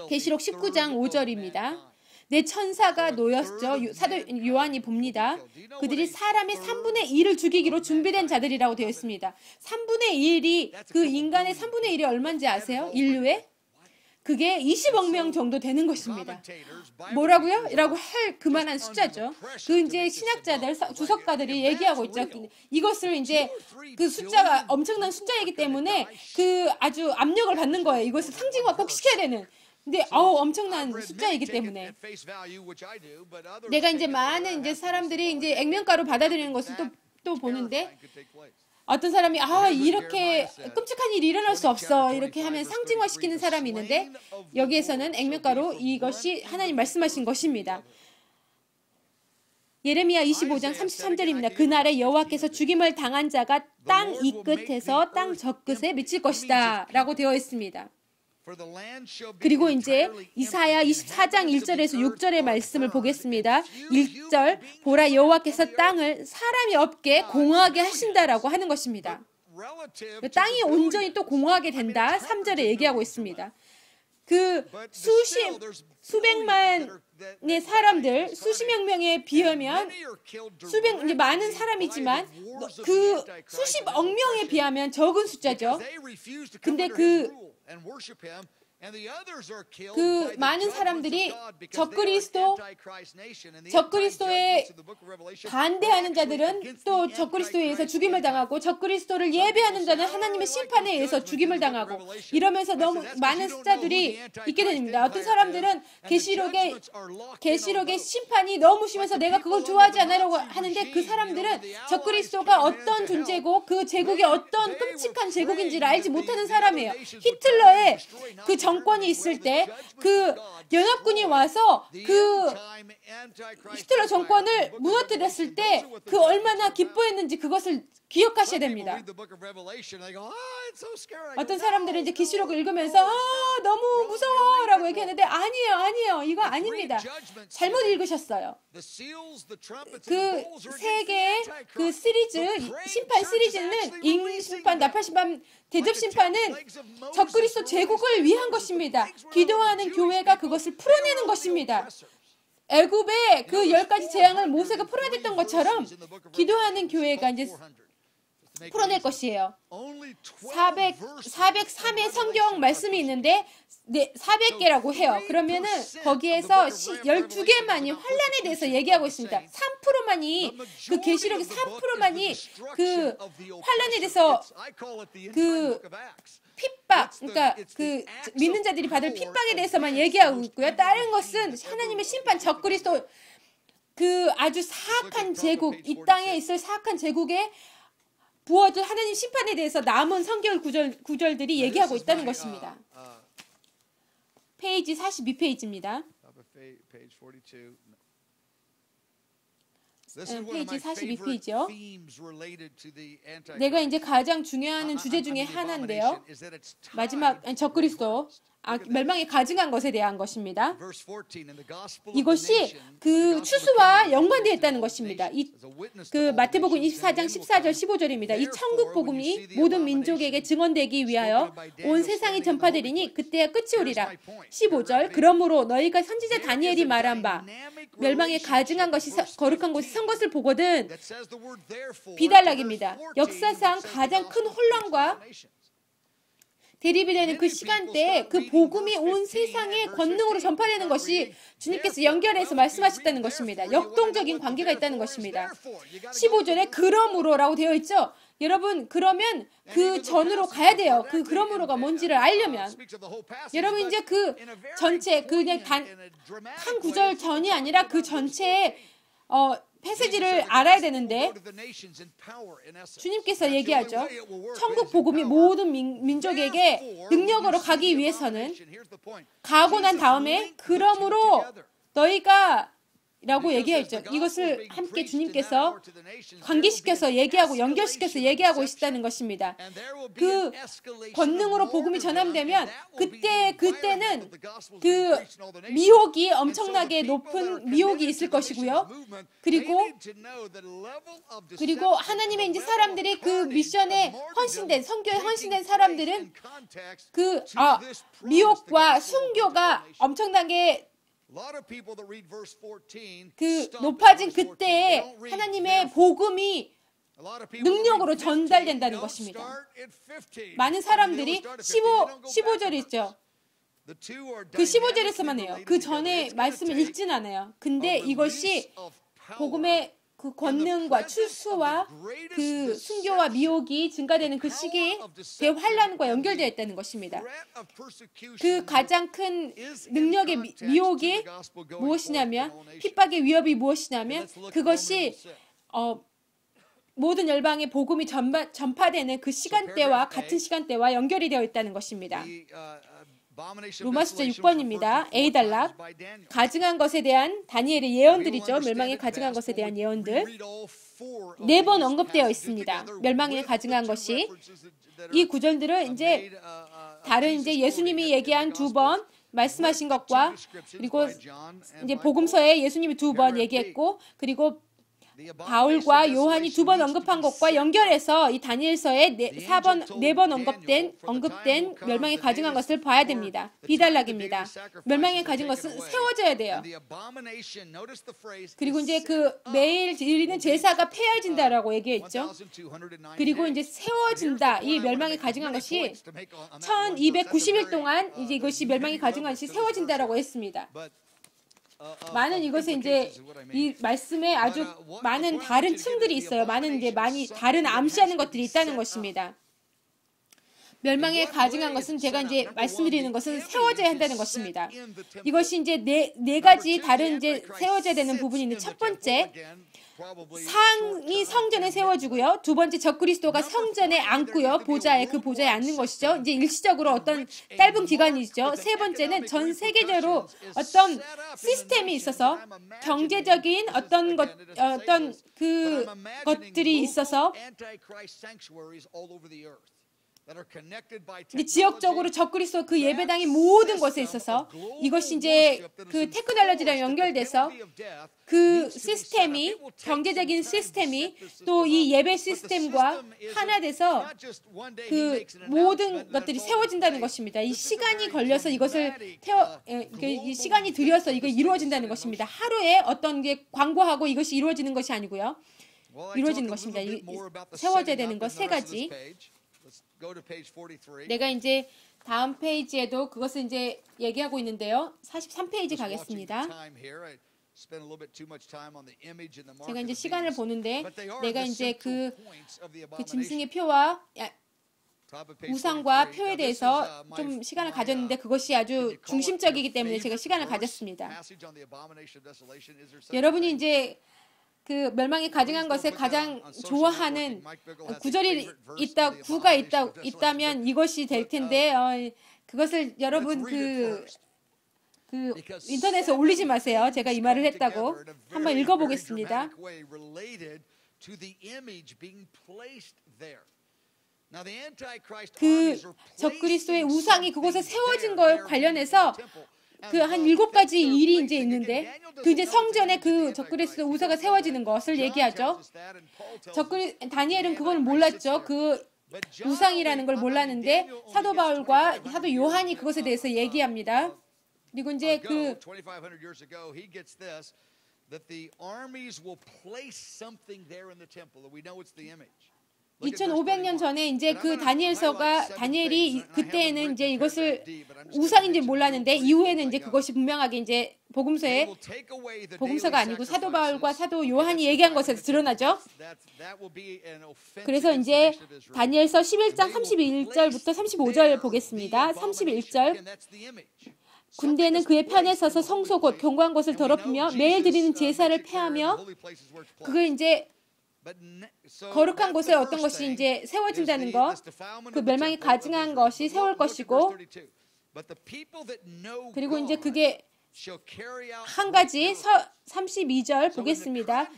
계시록 19장 5절입니다. 내 천사가 놓였죠. 사도 요한이 봅니다. 그들이 사람의 3분의 1을 죽이기로 준비된 자들이라고 되어 있습니다. 3분의 1이 그 인간의 3분의 1이 얼마인지 아세요? 인류의? 그게 20억 명 정도 되는 것입니다. 뭐라고요? 라고 할 그만한 숫자죠. 그 이제 신학자들, 주석가들이 얘기하고 있죠. 이것을 이제 그 숫자가 엄청난 숫자이기 때문에 그 아주 압력을 받는 거예요. 이것을 상징화 꼭 시켜야 되는. 근데 엄청난 숫자이기 때문에 내가 이제 많은 이제 사람들이 이제 액면가로 받아들이는 것을 또 보는데 어떤 사람이 이렇게 끔찍한 일이 일어날 수 없어 이렇게 하면 상징화시키는 사람이 있는데 여기에서는 액면가로 이것이 하나님 말씀하신 것입니다. 예레미야 25장 33절입니다. 그날에 여호와께서 죽임을 당한 자가 땅 이 끝에서 땅 저 끝에 미칠 것이다 라고 되어 있습니다. 그리고 이제 이사야 24장 1절에서 6절의 말씀을 보겠습니다. 1절 보라 여호와께서 땅을 사람이 없게 공허하게 하신다라고 하는 것입니다. 땅이 온전히 또 공허하게 된다. 3절에 얘기하고 있습니다. 그 수백만의 사람들, 수십여 명에 비하면 많은 사람이지만 그 수십억 명에 비하면 적은 숫자죠. 근데 그 많은 사람들이 적그리스도에 반대하는 자들은 또 적그리스도에 의해서 죽임을 당하고 적그리스도를 예배하는 자는 하나님의 심판에 의해서 죽임을 당하고 이러면서 너무 많은 숫자들이 있게 됩니다. 어떤 사람들은 계시록의 심판이 너무 심해서 내가 그걸 좋아하지 않으려고 하는데 그 사람들은 적그리스도가 어떤 존재고 그 제국이 어떤 끔찍한 제국인지를 알지 못하는 사람이에요. 히틀러의 그 정권이 있을 때 그 연합군이 와서 그 히틀러 정권을 무너뜨렸을 때 그 얼마나 기뻐했는지 그것을 기억하셔야 됩니다. 어떤 사람들은 이제 계시록을 읽으면서 너무 무서워라고 얘기하는데 아니에요. 이거 아닙니다. 잘못 읽으셨어요. 그 세 개의 그 심판 시리즈는 임심판, 나팔심판, 대접심판은 적그리스도 제국을 위한 것입니다. 기도하는 교회가 그것을 풀어내는 것입니다. 애굽의 그 10가지 재앙을 모세가 풀어냈던 것처럼 기도하는 교회가 이제 풀어낼 것이에요. 403의 성경 말씀이 있는데 400개라고 해요. 그러면은 거기에서 12개만이 환란에 대해서 얘기하고 있습니다. 3%만이 그 계시록의 3%만이 그 환란에 대해서 그 핍박, 그러니까 그 믿는 자들이 받을 핍박에 대해서만 얘기하고 있고요. 다른 것은 하나님의 심판, 적그리스도 그 아주 사악한 제국, 이 땅에 있을 사악한 제국에 부어질 하나님 심판에 대해서 남은 성경 구절들이 얘기하고 있다는 것입니다. 페이지 42페이지입니다. 페이지 42페이지요. 내가 이제 가장 중요한 주제 중에 하나인데요. 마지막 적그리스도 멸망에 가증한 것에 대한 것입니다. 이것이 그 추수와 연관되어 있다는 것입니다. 그 마태복음 24장 14절 15절입니다. 이 천국 복음이 모든 민족에게 증언되기 위하여 온 세상에 전파되리니 그때야 끝이 오리라. 15절 그러므로 너희가 선지자 다니엘이 말한 바 멸망에 가증한 것이 거룩한 곳에 선 것을 보거든. 비달락입니다. 역사상 가장 큰 혼란과 대립이 되는 그 시간대에 그 복음이 온 세상에 권능으로 전파되는 것이 주님께서 연결해서 말씀하셨다는 것입니다. 역동적인 관계가 있다는 것입니다. 15절에 그러므로라고 되어 있죠. 여러분 그러면 그 전으로 가야 돼요. 그 그러므로가 뭔지를 알려면 여러분 이제 그 전체 그냥 한 구절 전이 아니라 그 전체의 패시지를 알아야 되는데 주님께서 얘기하죠. 천국 복음이 모든 민족에게 능력으로 가기 위해서는 가고 난 다음에 그러므로 너희가 라고 얘기했죠. 이것을 함께 주님께서 관계시켜서 얘기하고 연결시켜서 얘기하고 있다는 것입니다. 그 권능으로 복음이 전함되면 그때는 그 미혹이 엄청나게 높은 미혹이 있을 것이고요. 그리고 하나님의 이제 사람들이 그 미션에 헌신된 선교에 헌신된 사람들은 그 미혹과 순교가 엄청나게 그 높아진 그때에 하나님의 복음이 능력으로 전달된다는 것입니다. 많은 사람들이 15절 있죠. 그 15절에서만 해요. 그 전에 말씀을 읽진 않아요. 근데 이것이 복음의 그 권능과 추수와 그 순교와 미혹이 증가되는 그 시기에 대환란과 연결되어 있다는 것입니다. 그 가장 큰 능력의 미혹이 무엇이냐면 핍박의 위협이 무엇이냐면 그것이 모든 열방의 복음이 전파되는 그 시간대와 같은 시간대와 연결이 되어 있다는 것입니다. 로마서 6번입니다. A단락 가증한 것에 대한 다니엘의 예언들이죠. 멸망에 가증한 것에 대한 예언들 4번 언급되어 있습니다. 멸망에 가증한 것이 이 구절들은 이제 다른 이제 예수님이 얘기한 2번 말씀하신 것과 그리고 이제 복음서에 예수님이 2번 얘기했고 그리고 바울과 요한이 2번 언급한 것과 연결해서 이 다니엘서에 4번 언급된 멸망에 가증한 것을 봐야 됩니다. 비달락입니다. 멸망에 가진 것은 세워져야 돼요. 그리고 이제 그 매일 드리는 제사가 폐하진다라고 얘기했죠. 그리고 이제 세워진다. 이 멸망에 가증한 것이 1290일 동안 이제 이것이 멸망에 가증한 것이 세워진다라고 했습니다. 많은 이것에 이제 이 말씀에 아주 많은 다른 층들이 있어요. 많이 다른 암시하는 것들이 있다는 것입니다. 멸망에 가증한 것은 제가 이제 말씀드리는 것은 세워져야 한다는 것입니다. 이것이 이제 네 가지 다른 이제 세워져야 되는 부분이 있는데 첫 번째 상이 성전에 세워주고요. 두 번째 적그리스도가 성전에 앉고요. 그 보좌에 앉는 것이죠. 이제 일시적으로 어떤 짧은 기간이죠. 세 번째는 전 세계적으로 어떤 시스템이 있어서 경제적인 어떤 것들이 있어서 이제 지역적으로 적그리스도 그 예배당이 모든 곳에 있어서 이것이 이제 그 테크놀로지랑 연결돼서 그 시스템이 경제적인 시스템이 또 이 예배 시스템과 하나 돼서 그 모든 것들이 세워진다는 것입니다. 이 시간이 걸려서 이것을 이 시간이 들여서 이거 이루어진다는 것입니다. 하루에 어떤 게 광고하고 이것이 이루어지는 것이 아니고요. 이루어지는 것입니다. 세워져야 되는 것 세 가지. 내가 이제 다음 페이지에도 그것을 이제 얘기하고 있는데요. 43페이지 가겠습니다. 제가 이제 시간을 보는데 내가 이제 그 짐승의 표와 우상과 표에 대해서 좀 시간을 가졌는데 그것이 아주 중심적이기 때문에 제가 시간을 가졌습니다. 여러분이 이제 그 멸망에 가증한 것에 가장 좋아하는 구가 있다면 이것이 될 텐데 그것을 여러분 그 인터넷에 올리지 마세요. 제가 이 말을 했다고. 한번 읽어보겠습니다. 그 적그리스도의 우상이 그곳에 세워진 거에 관련해서 그 한 7가지 일이 이제 있는데 그 이제 성전에 그 적그리스도 우상가 세워지는 것을 얘기하죠. 다니엘은 그걸 몰랐죠. 그 우상이라는 걸 몰랐는데 사도 바울과 사도 요한이 그것에 대해서 얘기합니다. 그리고 이제 그 2500년 전에 이제 그 다니엘이 그때는 이제 이것을 우상인지 몰랐는데 이후에는 이제 그것이 분명하게 이제 복음서가 아니고 사도 바울과 사도 요한이 얘기한 것에서 드러나죠. 그래서 이제 다니엘서 11장 31절부터 35절 보겠습니다. 31절. 군대는 그의 편에 서서 성소 곧 경고한 곳을 더럽히며 매일 드리는 제사를 폐하며 그거 이제 거룩한 곳에 어떤 것이 이제 세워진다는 것, 그 멸망이 가증한 것이 세울 것이고, 그리고 이제 그게 한 가지 32절 보겠습니다.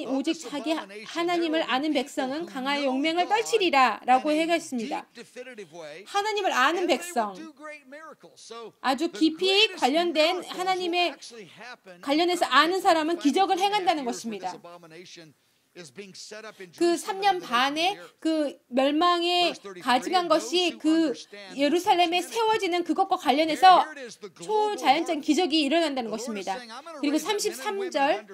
오직 자기 하나님을 아는 백성은 강하여 용맹을 떨치리라 라고 해갔습니다. 하나님을 아는 백성, 아주 깊이 관련된 하나님의 관련해서 아는 사람은 기적을 행한다는 것입니다. 그 3년 반에 그 멸망에 가증한 것이 그 예루살렘에 세워지는 그것과 관련해서 초자연적인 기적이 일어난다는 것입니다. 그리고 33절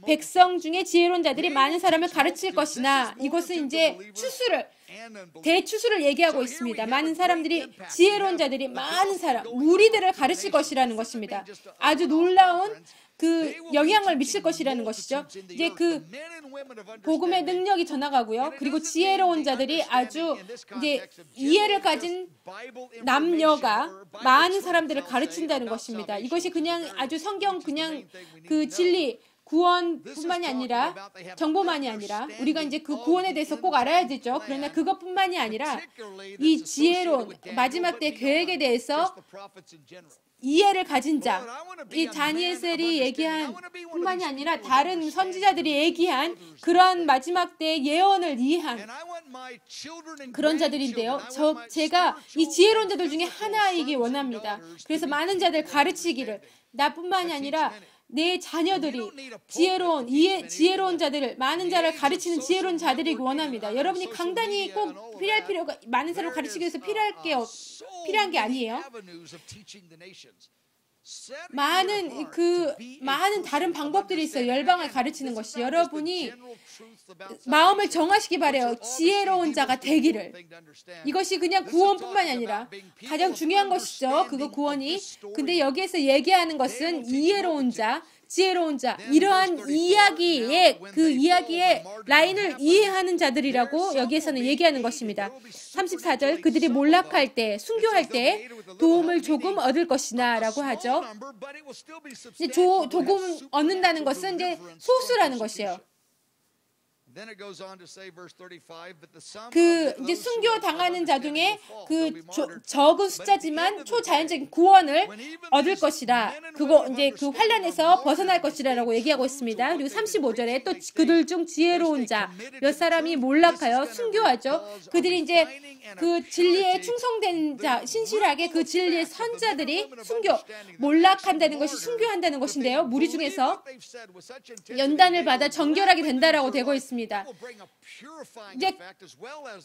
백성 중에 지혜로운 자들이 많은 사람을 가르칠 것이나 이것은 이제 대추수를 얘기하고 있습니다. 많은 사람들이 지혜로운 자들이 많은 사람 무리들을 가르칠 것이라는 것입니다. 아주 놀라운 그 영향을 미칠 것이라는 것이죠. 이제 그 복음의 능력이 전하가고요. 그리고 지혜로운 자들이 아주 이제 이해를 가진 남녀가 많은 사람들을 가르친다는 것입니다. 이것이 그냥 아주 성경 그냥 그 진리 구원뿐만이 아니라 정보만이 아니라 우리가 이제 그 구원에 대해서 꼭 알아야 되죠. 그러나 그것뿐만이 아니라 이 지혜로운 마지막 때 계획에 대해서 이해를 가진 자, 이 다니엘이 얘기한 뿐만이 아니라 다른 선지자들이 얘기한 그런 마지막 때 예언을 이해한 그런 자들인데요. 제가 이 지혜로운 자들 중에 하나이기 원합니다. 그래서 많은 자들 가르치기를 나뿐만이 아니라 내 자녀들이 지혜로운 자들을 많은 자를 가르치는 지혜로운 자들이기 원합니다. 여러분이 강단이 꼭 필요할 필요가 많은 사람을 가르치기 위해서 필요한 게 아니에요. 많은 다른 방법들이 있어요. 열방을 가르치는 것이. 여러분이 마음을 정하시기 바래요. 지혜로운 자가 되기를. 이것이 그냥 구원뿐만이 아니라 가장 중요한 것이죠. 그거 구원이. 근데 여기에서 얘기하는 것은 이해로운 자, 지혜로운 자, 이러한 이야기의 라인을 이해하는 자들이라고 여기에서는 얘기하는 것입니다. 34절, 그들이 몰락할 때, 순교할 때 도움을 조금 얻을 것이나 라고 하죠. 이제 조금 얻는다는 것은 이제 소수라는 것이에요. 그 이제 순교 당하는 자 중에 그 적은 숫자지만 초자연적인 구원을 얻을 것이라. 그거 이제 그 환란에서 벗어날 것이라라고 얘기하고 있습니다. 그리고 35절에 또 그들 중 지혜로운 자 몇 사람이 몰락하여 순교하죠. 그들이 이제 그 진리에 충성된 자, 신실하게 그 진리의 선자들이 몰락한다는 것이 순교한다는 것인데요. 무리 중에서 연단을 받아 정결하게 된다라고 되고 있습니다. 이제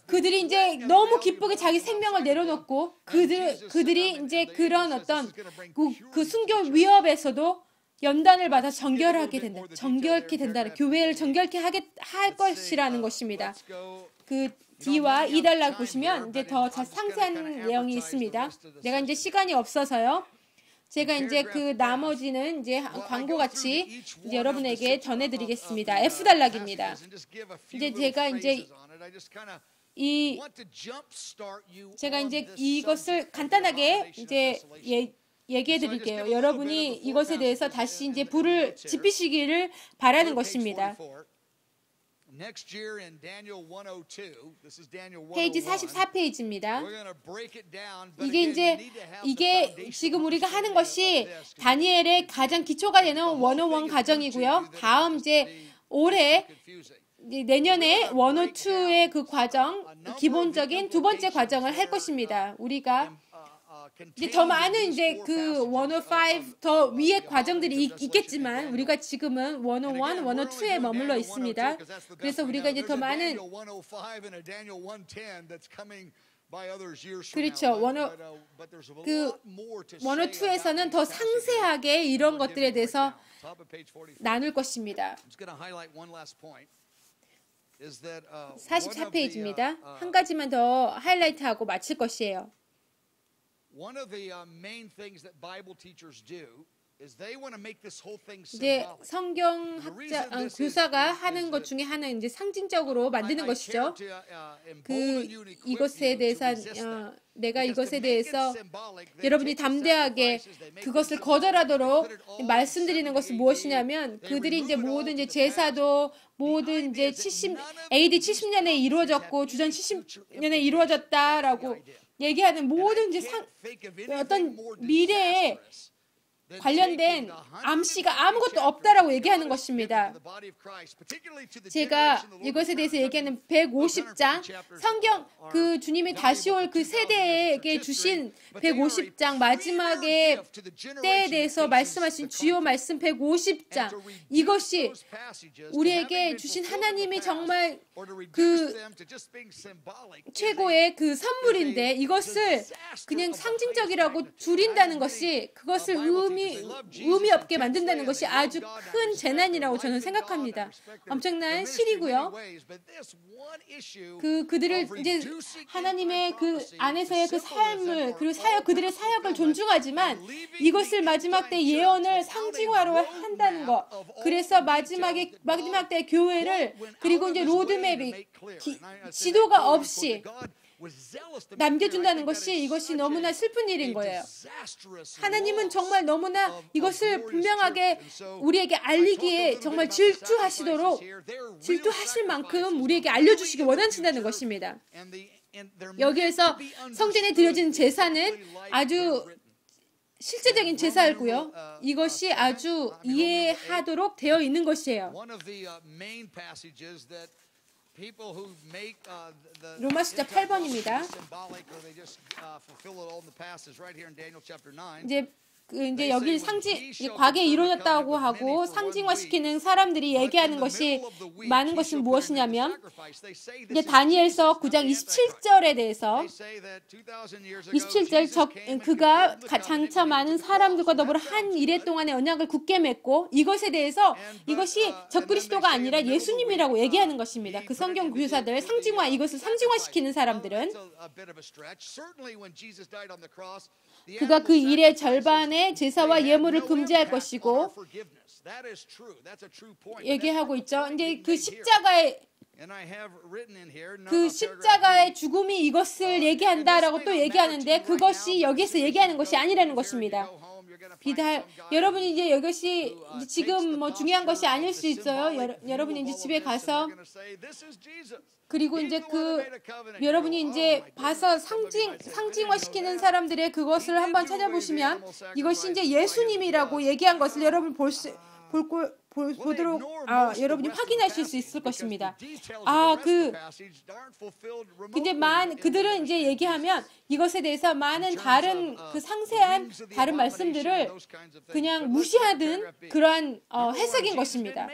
그들이 이제 너무 기쁘게 자기 생명을 내려놓고 그들이 이제 그런 어떤 그 순교 위협에서도 연단을 받아 정결하게 된다. 교회를 정결케 할 것이라는 것입니다. 그 D와 E달락 보시면 이제 더 상세한 내용이 있습니다. 내가 이제 시간이 없어서요. 제가 이제 그 나머지는 이제 광고같이 이제 여러분에게 전해드리겠습니다. F단락입니다. 이제 제가 이제 이것을 간단하게 이제 얘기해 드릴게요. 여러분이 이것에 대해서 다시 이제 불을 지피시기를 바라는 것입니다. Next year in Daniel 102, this is Daniel 101. 페이지 44페이지입니다. We're going to break it down. But 이게 again, 이제 you need to have the 이게 foundation 지금 우리가 하는 understanding 것이 of this. 다니엘의 가장 기초가 되는 101 과정이고요. 다음 이제 올해 이제 내년에 102의 그 과정, 기본적인 두 번째 과정을 할 것입니다. 우리가 이제 더 많은 이제 그 105 더 위의 과정들이 있겠지만 우리가 지금은 101, 102에 머물러 있습니다. 그래서 우리가 이제 더 많은 그렇죠. 그 102에서는 더 상세하게 이런 것들에 대해서 나눌 것입니다. 44페이지입니다. 한 가지만 더 하이라이트하고 마칠 것이에요. One of the main things that Bible teachers do is they want to make this whole thing 이제 symbolic. 성경학자 교사가 하는 것 중에 하나는 이제 상징적으로 만드는 것이죠. 이것에 대해서 내가 이것에 대해서 여러분이 담대하게 그것을 거절하도록 말씀드리는 것은 무엇이냐면 그들이 이제 모든 이제 제사도 모든 이제 AD 70년에 이루어졌고 주전 70년에 이루어졌다라고 얘기하는 모든 이제 어떤 미래에 관련된 암시가 아무것도 없다라고 얘기하는 것입니다. 제가 이것에 대해서 얘기하는 150장 성경 그 주님이 다시 올 그 세대에게 주신 150장 마지막의 때에 대해서 말씀하신 주요 말씀 150장 이것이 우리에게 주신 하나님이 정말 그 최고의 그 선물인데 이것을 그냥 상징적이라고 줄인다는 것이 그것을 의미 없게 만든다는 것이 아주 큰 재난이라고 저는 생각합니다. 엄청난 실이고요. 그들을 이제 하나님의 그 안에서의 그 삶을 그리고 그들의 사역을 존중하지만 이것을 마지막 때 예언을 상징화로 한다는 것. 그래서 마지막 때 교회를 그리고 이제 로드맵이 지도가 없이 남겨준다는 것이 이것이 너무나 슬픈 일인 거예요. 하나님은 정말 너무나 이것을 분명하게 우리에게 알리기에 정말 질투하실 만큼 우리에게 알려주시기 원하신다는 것입니다. 여기에서 성전에 드려진 제사는 아주 실제적인 제사이고요. 이것이 아주 이해하도록 되어 있는 것이에요. 로마서 8번입니다. 이제 여기 과거에 이루어졌다고 하고 상징화시키는 사람들이 얘기하는 것이 많은 것은 무엇이냐면 이제 다니엘서 9장 27절에 대해서 27절 그가 장차 많은 사람들과 더불어 한 이래 동안의 언약을 굳게 맺고 이것에 대해서 이것이 적그리스도가 아니라 예수님이라고 얘기하는 것입니다. 그 성경 교사들 이것을 상징화시키는 사람들은 그가 그 일의 절반의 제사와 예물을 금지할 것이고 얘기하고 있죠. 이제 그 십자가의 죽음이 이것을 얘기한다라고 또 얘기하는데 그것이 여기서 얘기하는 것이 아니라는 것입니다. 여러분이 이제 이것이 지금 뭐 중요한 것이 아닐 수 있어요. 여러분이 이제 집에 가서 그리고 이제 여러분이 이제 봐서 상징화시키는 사람들의 그것을 한번 찾아보시면 이것이 이제 예수님이라고 얘기한 것을 여러분 보도록 여러분이 확인하실 수 있을 것입니다. 근데 그들은 이제 얘기하면 이것에 대해서 많은 다른 그 상세한 다른 말씀들을 그냥 무시하는 그러한 해석인 것입니다.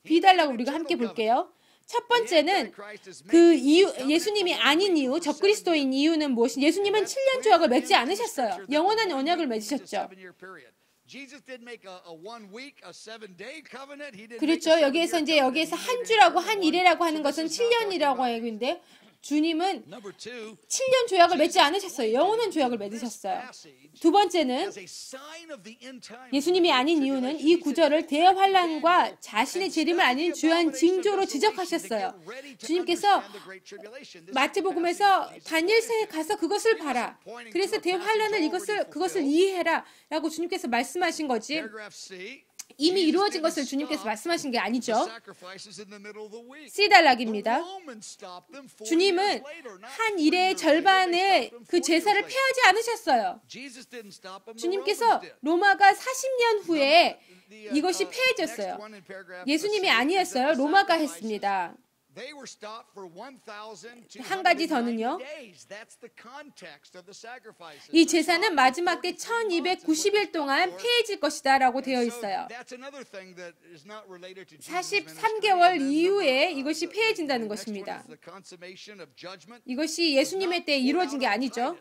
비달라고 우리가 함께 볼게요. 첫 번째는 그 이유, 예수님이 아닌 이유, 적그리스도인 이유는 무엇이? 예수님은 7년 조약을 맺지 않으셨어요. 영원한 언약을 맺으셨죠. 그렇죠. 여기에서 한 주라고 한 일이라고 하는 것은 7년이라고 하는데 주님은 7년 조약을 맺지 않으셨어요. 영원한 조약을 맺으셨어요. 두 번째는 예수님이 아닌 이유는 이 구절을 대환란과 자신의 재림을 아닌 주요한 징조로 지적하셨어요. 주님께서 마태복음에서 다니엘서에 가서 그것을 봐라. 그래서 대환란을 그것을 이해해라 라고 주님께서 말씀하신 거지. 이미 이루어진 것을 주님께서 말씀하신 게 아니죠. 씨달락입니다. 주님은 한 일의 절반의 그 제사를 폐하지 않으셨어요. 주님께서 로마가 40년 후에 이것이 폐해졌어요. 예수님이 아니었어요. 로마가 했습니다. 한 가지 더는요. 이 제사는 마지막 때 1290일 동안 폐해질 것이다 라고 되어 있어요. 43개월 이후에 이것이 폐해진다는 것입니다. 이것이 예수님의 때에 이루어진 게 아니죠.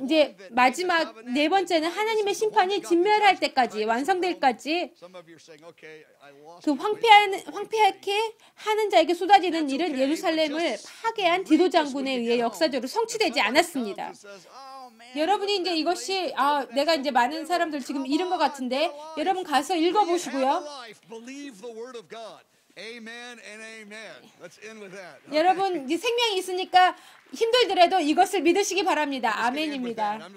이제 마지막 네 번째는 하나님의 심판이 진멸할 때까지 완성될 때까지 그 황폐하게 하는 자에게 쏟아지는 일은 예루살렘을 파괴한 디도 장군에 의해 역사적으로 성취되지 않았습니다. 여러분이 이제 이것이 내가 이제 많은 사람들 지금 잃은 것 같은데 여러분 가서 읽어보시고요. 여러분 이제 생명이 있으니까 힘들더라도 이것을 믿으시기 바랍니다. 아멘입니다.